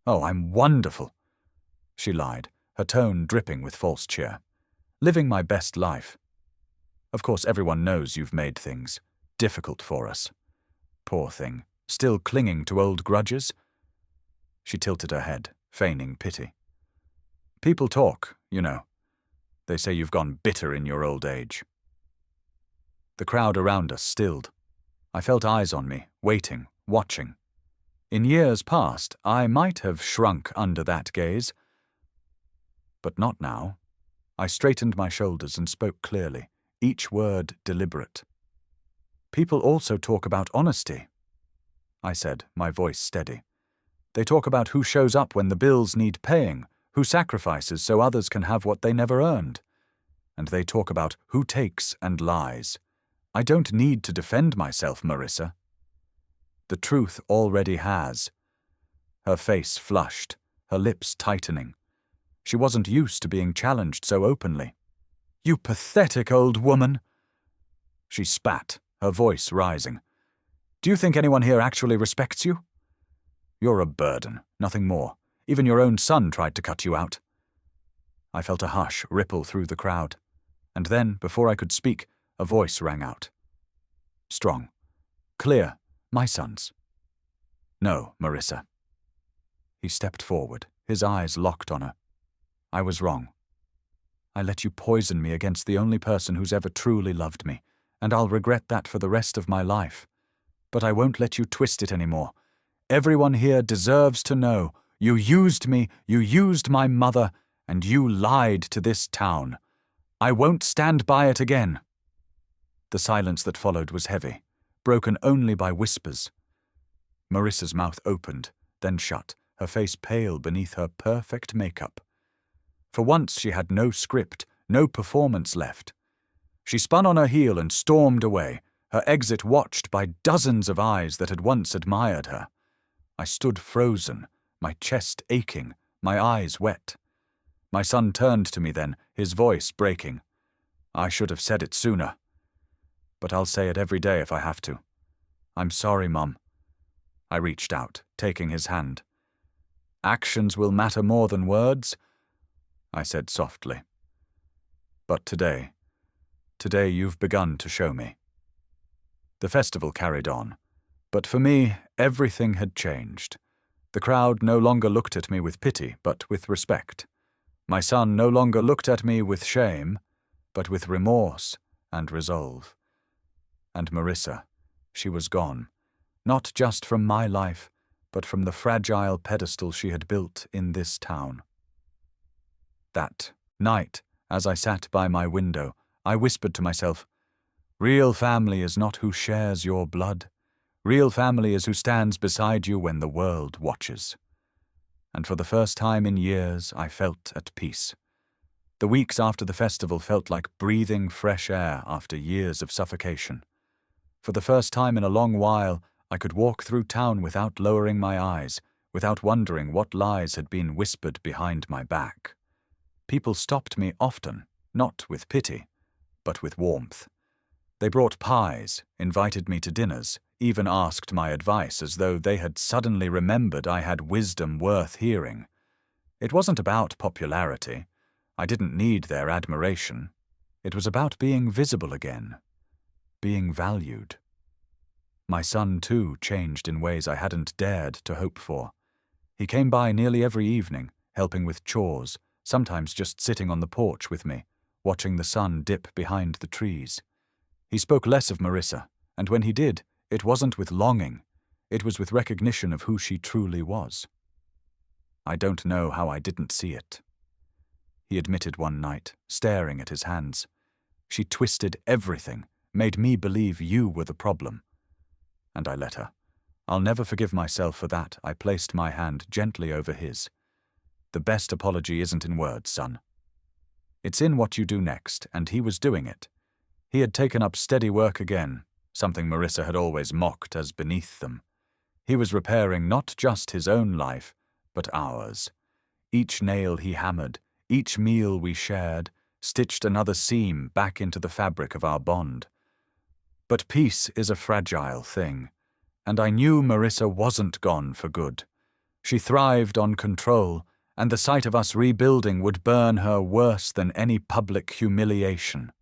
"Oh, I'm wonderful," she lied, her tone dripping with false cheer. "Living my best life. Of course, everyone knows you've made things difficult for us. Poor thing, still clinging to old grudges?" She tilted her head, feigning pity. "People talk, you know. They say you've gone bitter in your old age." The crowd around us stilled. I felt eyes on me, waiting, watching. In years past, I might have shrunk under that gaze. But not now. I straightened my shoulders and spoke clearly, each word deliberate. "People also talk about honesty," I said, my voice steady. "They talk about who shows up when the bills need paying, who sacrifices so others can have what they never earned. And they talk about who takes and lies. I don't need to defend myself, Marissa. The truth already has." Her face flushed, her lips tightening. She wasn't used to being challenged so openly. "You pathetic old woman!" She spat, her voice rising. "Do you think anyone here actually respects you? You're a burden, nothing more. Even your own son tried to cut you out." I felt a hush ripple through the crowd. And then, before I could speak, a voice rang out. Strong. Clear. My son's. "No, Marissa." He stepped forward, his eyes locked on her. "I was wrong. I let you poison me against the only person who's ever truly loved me, and I'll regret that for the rest of my life. But I won't let you twist it anymore. Everyone here deserves to know. You used me, you used my mother, and you lied to this town. I won't stand by it again." The silence that followed was heavy, broken only by whispers. Marissa's mouth opened, then shut, her face pale beneath her perfect makeup. For once she had no script, no performance left. She spun on her heel and stormed away, her exit watched by dozens of eyes that had once admired her. I stood frozen, my chest aching, my eyes wet. My son turned to me then, his voice breaking. "I should have said it sooner. But I'll say it every day if I have to. I'm sorry, Mum." I reached out, taking his hand. "Actions will matter more than words," I said softly. "But today you've begun to show me." The festival carried on, but for me, everything had changed. The crowd no longer looked at me with pity, but with respect. My son no longer looked at me with shame, but with remorse and resolve. And Marissa, she was gone, not just from my life, but from the fragile pedestal she had built in this town. That night, as I sat by my window, I whispered to myself, "Real family is not who shares your blood. Real family is who stands beside you when the world watches." And for the first time in years, I felt at peace. The weeks after the festival felt like breathing fresh air after years of suffocation. For the first time in a long while, I could walk through town without lowering my eyes, without wondering what lies had been whispered behind my back. People stopped me often, not with pity, but with warmth. They brought pies, invited me to dinners, even asked my advice as though they had suddenly remembered I had wisdom worth hearing. It wasn't about popularity. I didn't need their admiration. It was about being visible again, being valued. My son, too, changed in ways I hadn't dared to hope for. He came by nearly every evening, helping with chores, sometimes just sitting on the porch with me, watching the sun dip behind the trees. He spoke less of Marissa, and when he did, it wasn't with longing. It was with recognition of who she truly was. I don't know how I didn't see it. He admitted one night, staring at his hands. She twisted everything, made me believe you were the problem. And I let her. I'll never forgive myself for that. I placed my hand gently over his. The best apology isn't in words, son. It's in what you do next, and he was doing it. He had taken up steady work again, something Marissa had always mocked as beneath them. He was repairing not just his own life, but ours. Each nail he hammered, each meal we shared, stitched another seam back into the fabric of our bond. But peace is a fragile thing, and I knew Marissa wasn't gone for good. She thrived on control, and the sight of us rebuilding would burn her worse than any public humiliation.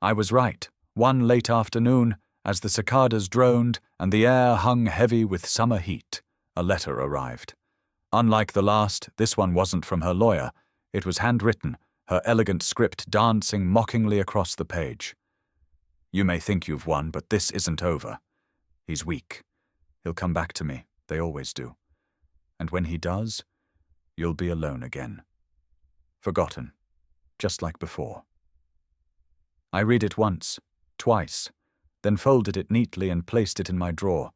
I was right. One late afternoon, as the cicadas droned and the air hung heavy with summer heat, a letter arrived. Unlike the last, this one wasn't from her lawyer. It was handwritten, her elegant script dancing mockingly across the page. You may think you've won, but this isn't over. He's weak. He'll come back to me. They always do. And when he does, you'll be alone again. Forgotten, just like before. I read it once, twice, then folded it neatly and placed it in my drawer.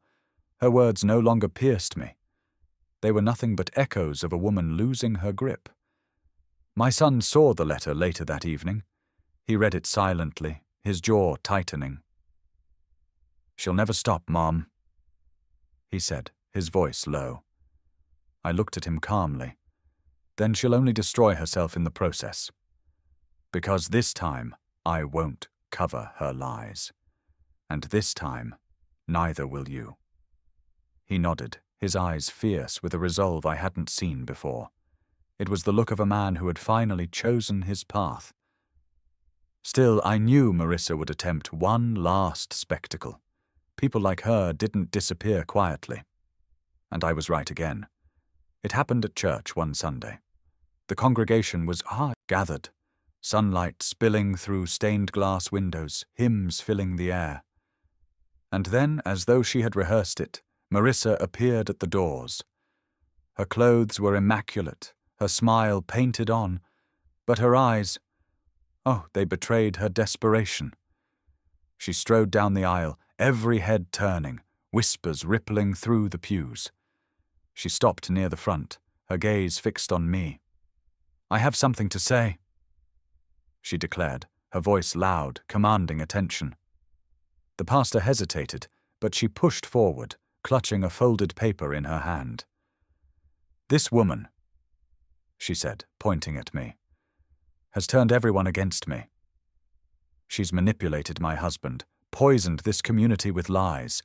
Her words no longer pierced me. They were nothing but echoes of a woman losing her grip. My son saw the letter later that evening. He read it silently, his jaw tightening. "She'll never stop, Mom," he said, his voice low. I looked at him calmly. Then she'll only destroy herself in the process. Because this time, I won't cover her lies. And this time, neither will you. He nodded, his eyes fierce with a resolve I hadn't seen before. It was the look of a man who had finally chosen his path. Still, I knew Marissa would attempt one last spectacle. People like her didn't disappear quietly. And I was right again. It happened at church one Sunday. The congregation was gathered, sunlight spilling through stained glass windows, hymns filling the air. And then, as though she had rehearsed it, Marissa appeared at the doors. Her clothes were immaculate, her smile painted on, but her eyes, they betrayed her desperation. She strode down the aisle, every head turning, whispers rippling through the pews. She stopped near the front, her gaze fixed on me. "I have something to say," she declared, her voice loud, commanding attention. The pastor hesitated, but she pushed forward, clutching a folded paper in her hand. "This woman," she said, pointing at me, "has turned everyone against me. She's manipulated my husband, poisoned this community with lies.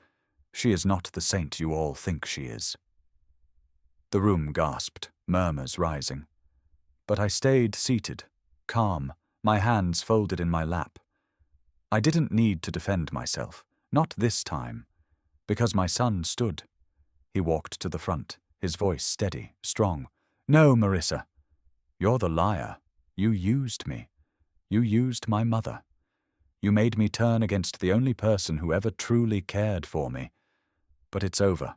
She is not the saint you all think she is." The room gasped, murmurs rising. But I stayed seated, calm, my hands folded in my lap. I didn't need to defend myself, not this time, because my son stood. He walked to the front, his voice steady, strong. "No, Marissa. You're the liar. You used me. You used my mother. You made me turn against the only person who ever truly cared for me. But it's over.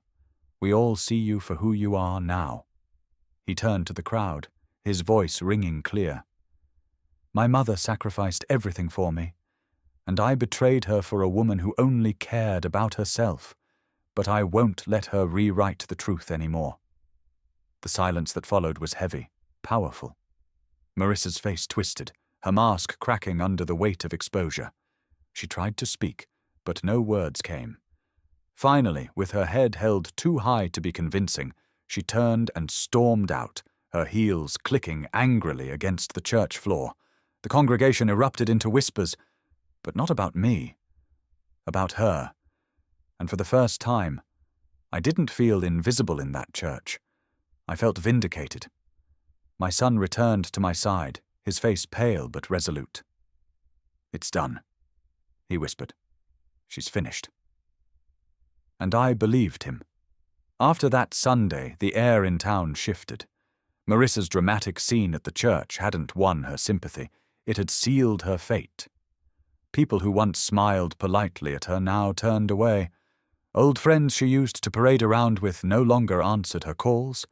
We all see you for who you are now." He turned to the crowd, his voice ringing clear. "My mother sacrificed everything for me, and I betrayed her for a woman who only cared about herself, but I won't let her rewrite the truth anymore." The silence that followed was heavy, powerful. Marissa's face twisted, her mask cracking under the weight of exposure. She tried to speak, but no words came. Finally, with her head held too high to be convincing, she turned and stormed out, her heels clicking angrily against the church floor. The congregation erupted into whispers, but not about me. About her. And for the first time, I didn't feel invisible in that church. I felt vindicated. My son returned to my side, his face pale but resolute. "It's done," he whispered. "She's finished." And I believed him. After that Sunday, the air in town shifted. Marissa's dramatic scene at the church hadn't won her sympathy. It had sealed her fate. People who once smiled politely at her now turned away. Old friends she used to parade around with no longer answered her calls.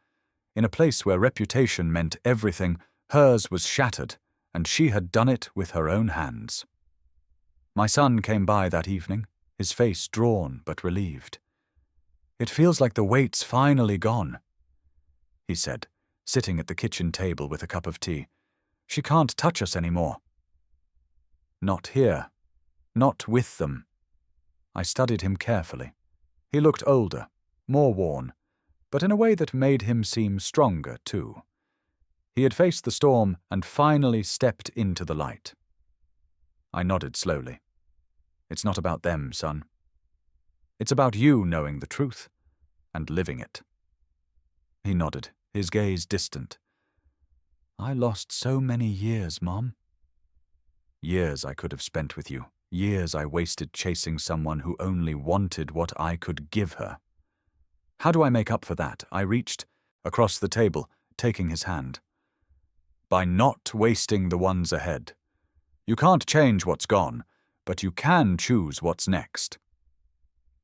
In a place where reputation meant everything, hers was shattered, and she had done it with her own hands. My son came by that evening, his face drawn but relieved. "It feels like the weight's finally gone," he said, sitting at the kitchen table with a cup of tea. "She can't touch us anymore." "Not here. Not with them." I studied him carefully. He looked older, more worn, but in a way that made him seem stronger, too. He had faced the storm and finally stepped into the light. I nodded slowly. "It's not about them, son. It's about you knowing the truth and living it." He nodded, his gaze distant. "I lost so many years, Mom." "Years I could have spent with you. Years I wasted chasing someone who only wanted what I could give her. How do I make up for that?" I reached across the table, taking his hand. "By not wasting the ones ahead. You can't change what's gone, but you can choose what's next."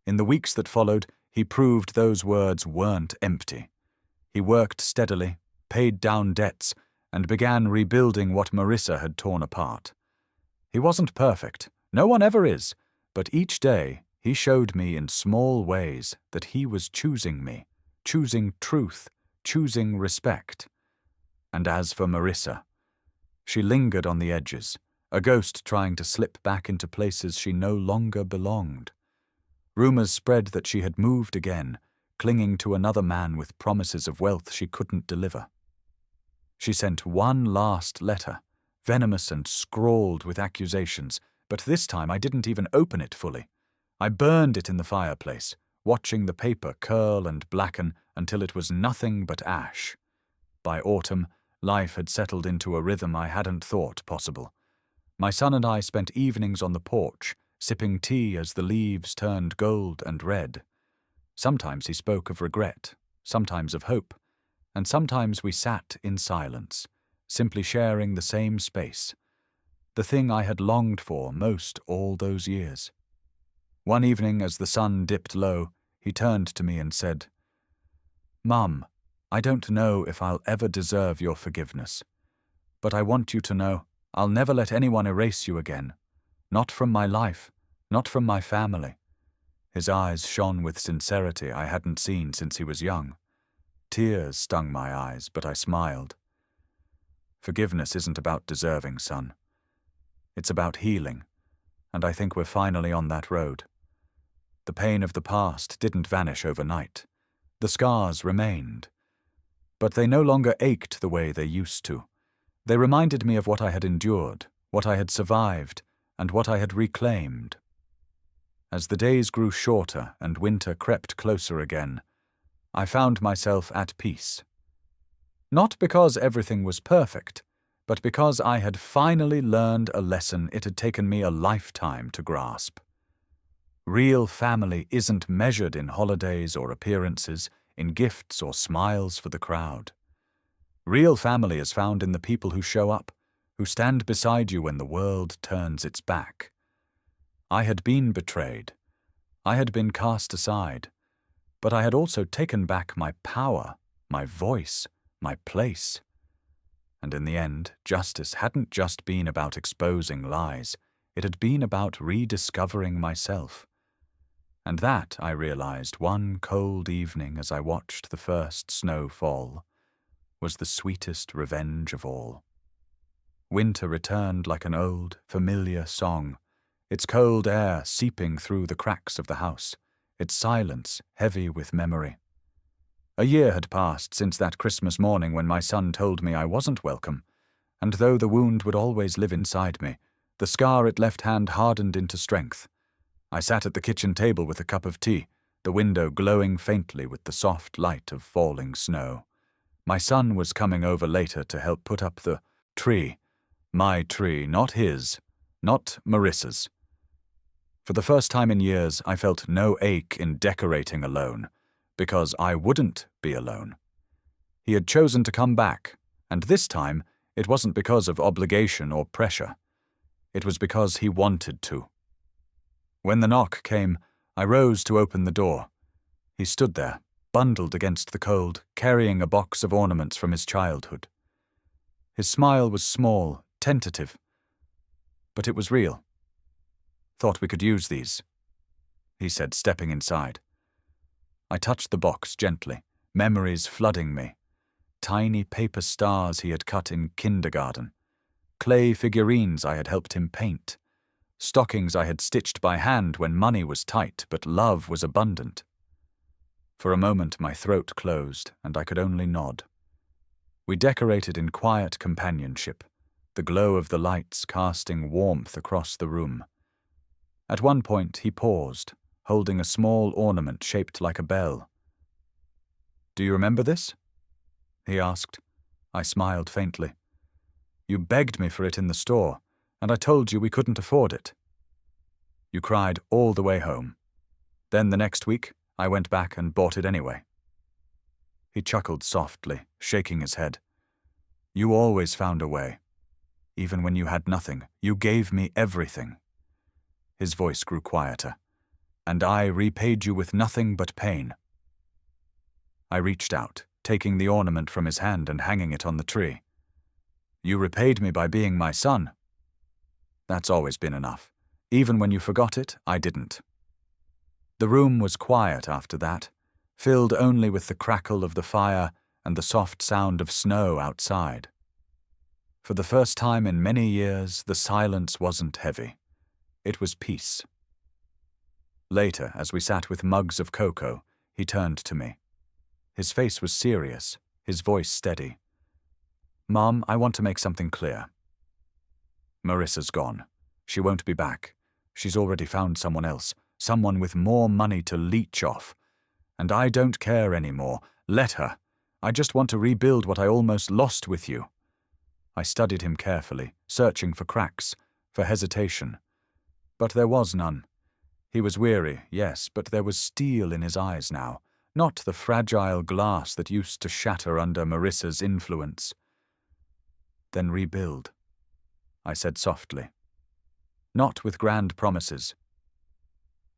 In the weeks that followed, he proved those words weren't empty. He worked steadily, paid down debts, and began rebuilding what Marissa had torn apart. He wasn't perfect. No one ever is. But each day, he showed me in small ways that he was choosing me, choosing truth, choosing respect. And as for Marissa, she lingered on the edges, a ghost trying to slip back into places she no longer belonged. Rumors spread that she had moved again, clinging to another man with promises of wealth she couldn't deliver. She sent one last letter, venomous and scrawled with accusations, but this time I didn't even open it fully. I burned it in the fireplace, watching the paper curl and blacken until it was nothing but ash. By autumn, life had settled into a rhythm I hadn't thought possible. My son and I spent evenings on the porch, sipping tea as the leaves turned gold and red. Sometimes he spoke of regret, sometimes of hope, and sometimes we sat in silence, simply sharing the same space, the thing I had longed for most all those years. One evening, as the sun dipped low, he turned to me and said, "Mum, I don't know if I'll ever deserve your forgiveness, but I want you to know I'll never let anyone erase you again. Not from my life, not from my family." His eyes shone with sincerity I hadn't seen since he was young. Tears stung my eyes, but I smiled. "Forgiveness isn't about deserving, son. It's about healing, and I think we're finally on that road. The pain of the past didn't vanish overnight. The scars remained. But they no longer ached the way they used to. They reminded me of what I had endured, what I had survived, and what I had reclaimed. As the days grew shorter and winter crept closer again, I found myself at peace. Not because everything was perfect, but because I had finally learned a lesson it had taken me a lifetime to grasp. Real family isn't measured in holidays or appearances, in gifts or smiles for the crowd. Real family is found in the people who show up, who stand beside you when the world turns its back. I had been betrayed. I had been cast aside. But I had also taken back my power, my voice, my place. And in the end, justice hadn't just been about exposing lies. It had been about rediscovering myself. And that, I realized one cold evening as I watched the first snow fall, was the sweetest revenge of all. Winter returned like an old, familiar song, its cold air seeping through the cracks of the house, its silence heavy with memory. A year had passed since that Christmas morning when my son told me I wasn't welcome, and though the wound would always live inside me, the scar it left hand hardened into strength. I sat at the kitchen table with a cup of tea, the window glowing faintly with the soft light of falling snow. My son was coming over later to help put up the tree. My tree, not his, not Marissa's. For the first time in years, I felt no ache in decorating alone, because I wouldn't be alone. He had chosen to come back, and this time it wasn't because of obligation or pressure. It was because he wanted to. When the knock came, I rose to open the door. He stood there, bundled against the cold, carrying a box of ornaments from his childhood. His smile was small, tentative, but it was real. "Thought we could use these," he said, stepping inside. I touched the box gently, memories flooding me. Tiny paper stars he had cut in kindergarten, clay figurines I had helped him paint, stockings I had stitched by hand when money was tight but love was abundant. For a moment my throat closed and I could only nod. We decorated in quiet companionship, the glow of the lights casting warmth across the room. At one point he paused, holding a small ornament shaped like a bell. "Do you remember this?" he asked. I smiled faintly. "You begged me for it in the store, and I told you we couldn't afford it. You cried all the way home. Then the next week, I went back and bought it anyway." He chuckled softly, shaking his head. "You always found a way. Even when you had nothing, you gave me everything." His voice grew quieter. "And I repaid you with nothing but pain." I reached out, taking the ornament from his hand and hanging it on the tree. "You repaid me by being my son." "That's always been enough. Even when you forgot it, I didn't." The room was quiet after that, filled only with the crackle of the fire and the soft sound of snow outside. For the first time in many years, the silence wasn't heavy. It was peace. Later, as we sat with mugs of cocoa, he turned to me. His face was serious, his voice steady. "Mom, I want to make something clear. Marissa's gone. She won't be back. She's already found someone else, someone with more money to leech off. And I don't care anymore. Let her. I just want to rebuild what I almost lost with you." I studied him carefully, searching for cracks, for hesitation. But there was none. He was weary, yes, but there was steel in his eyes now, not the fragile glass that used to shatter under Marissa's influence. "Then rebuild," I said softly. "Not with grand promises.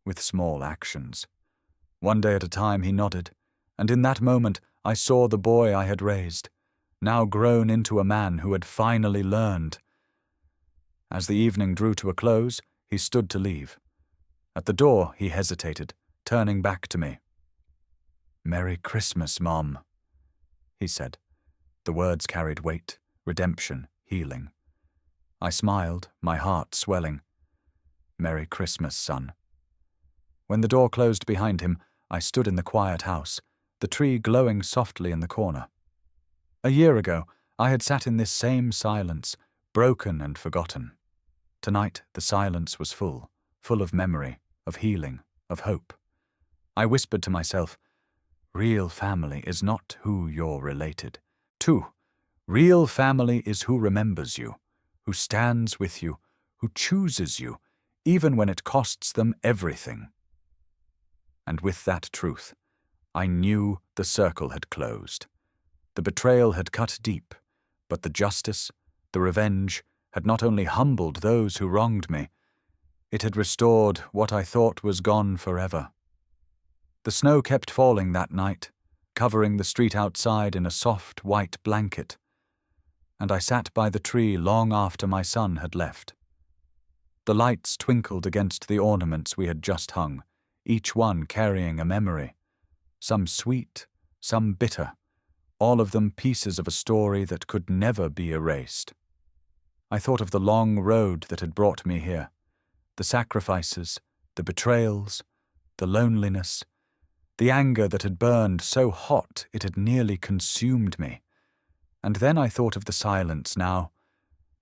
With small actions." One day at a time he nodded, and in that moment I saw the boy I had raised, now grown into a man who had finally learned. As the evening drew to a close, he stood to leave. At the door he hesitated, turning back to me. "Merry Christmas, Mom," he said. The words carried weight, redemption, healing. I smiled, my heart swelling. "Merry Christmas, son." When the door closed behind him, I stood in the quiet house, the tree glowing softly in the corner. A year ago, I had sat in this same silence, broken and forgotten. Tonight, the silence was full of memory, of healing, of hope. I whispered to myself, "Real family is not who you're related to. Real family is who remembers you, who stands with you, who chooses you, even when it costs them everything." And with that truth, I knew the circle had closed. The betrayal had cut deep, but the justice, the revenge, had not only humbled those who wronged me, it had restored what I thought was gone forever. The snow kept falling that night, covering the street outside in a soft white blanket, and I sat by the tree long after my son had left. The lights twinkled against the ornaments we had just hung, each one carrying a memory, some sweet, some bitter, all of them pieces of a story that could never be erased. I thought of the long road that had brought me here, the sacrifices, the betrayals, the loneliness, the anger that had burned so hot it had nearly consumed me. And then I thought of the silence now,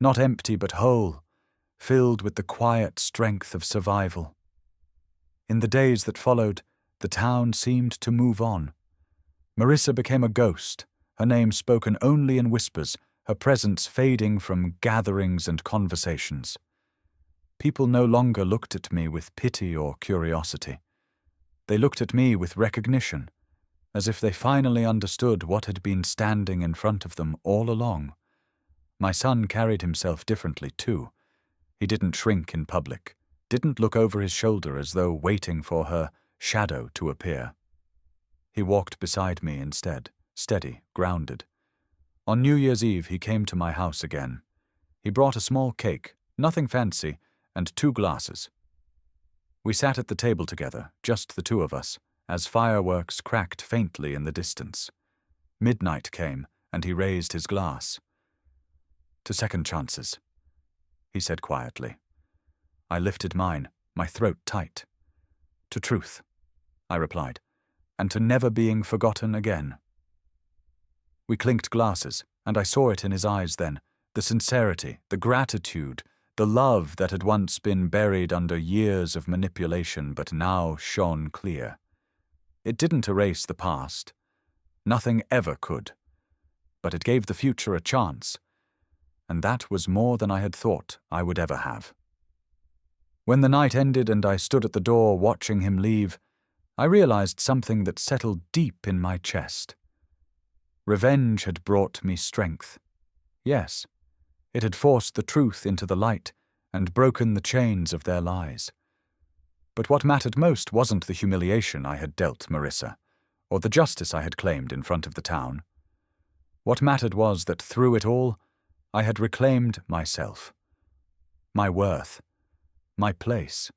not empty but whole, filled with the quiet strength of survival. In the days that followed, the town seemed to move on. Marissa became a ghost, her name spoken only in whispers, her presence fading from gatherings and conversations. People no longer looked at me with pity or curiosity. They looked at me with recognition, as if they finally understood what had been standing in front of them all along. My son carried himself differently, too. He didn't shrink in public, didn't look over his shoulder as though waiting for her shadow to appear. He walked beside me instead, steady, grounded. On New Year's Eve he came to my house again. He brought a small cake, nothing fancy, and 2 glasses. We sat at the table together, just the 2 of us, as fireworks cracked faintly in the distance. Midnight came, and he raised his glass. "To second chances," he said quietly. I lifted mine, my throat tight. "To truth," I replied, "and to never being forgotten again." We clinked glasses, and I saw it in his eyes then, the sincerity, the gratitude, the love that had once been buried under years of manipulation but now shone clear. It didn't erase the past. Nothing ever could. But it gave the future a chance, and that was more than I had thought I would ever have. When the night ended and I stood at the door watching him leave, I realized something that settled deep in my chest. Revenge had brought me strength. Yes, it had forced the truth into the light and broken the chains of their lies. But what mattered most wasn't the humiliation I had dealt Marissa, or the justice I had claimed in front of the town. What mattered was that through it all, I had reclaimed myself, my worth, my place.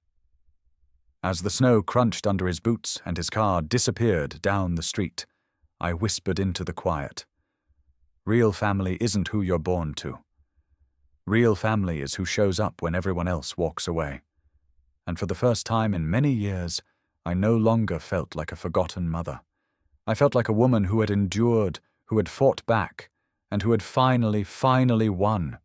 As the snow crunched under his boots and his car disappeared down the street, I whispered into the quiet. Real family isn't who you're born to. Real family is who shows up when everyone else walks away. And for the first time in many years, I no longer felt like a forgotten mother. I felt like a woman who had endured, who had fought back, and who had finally won.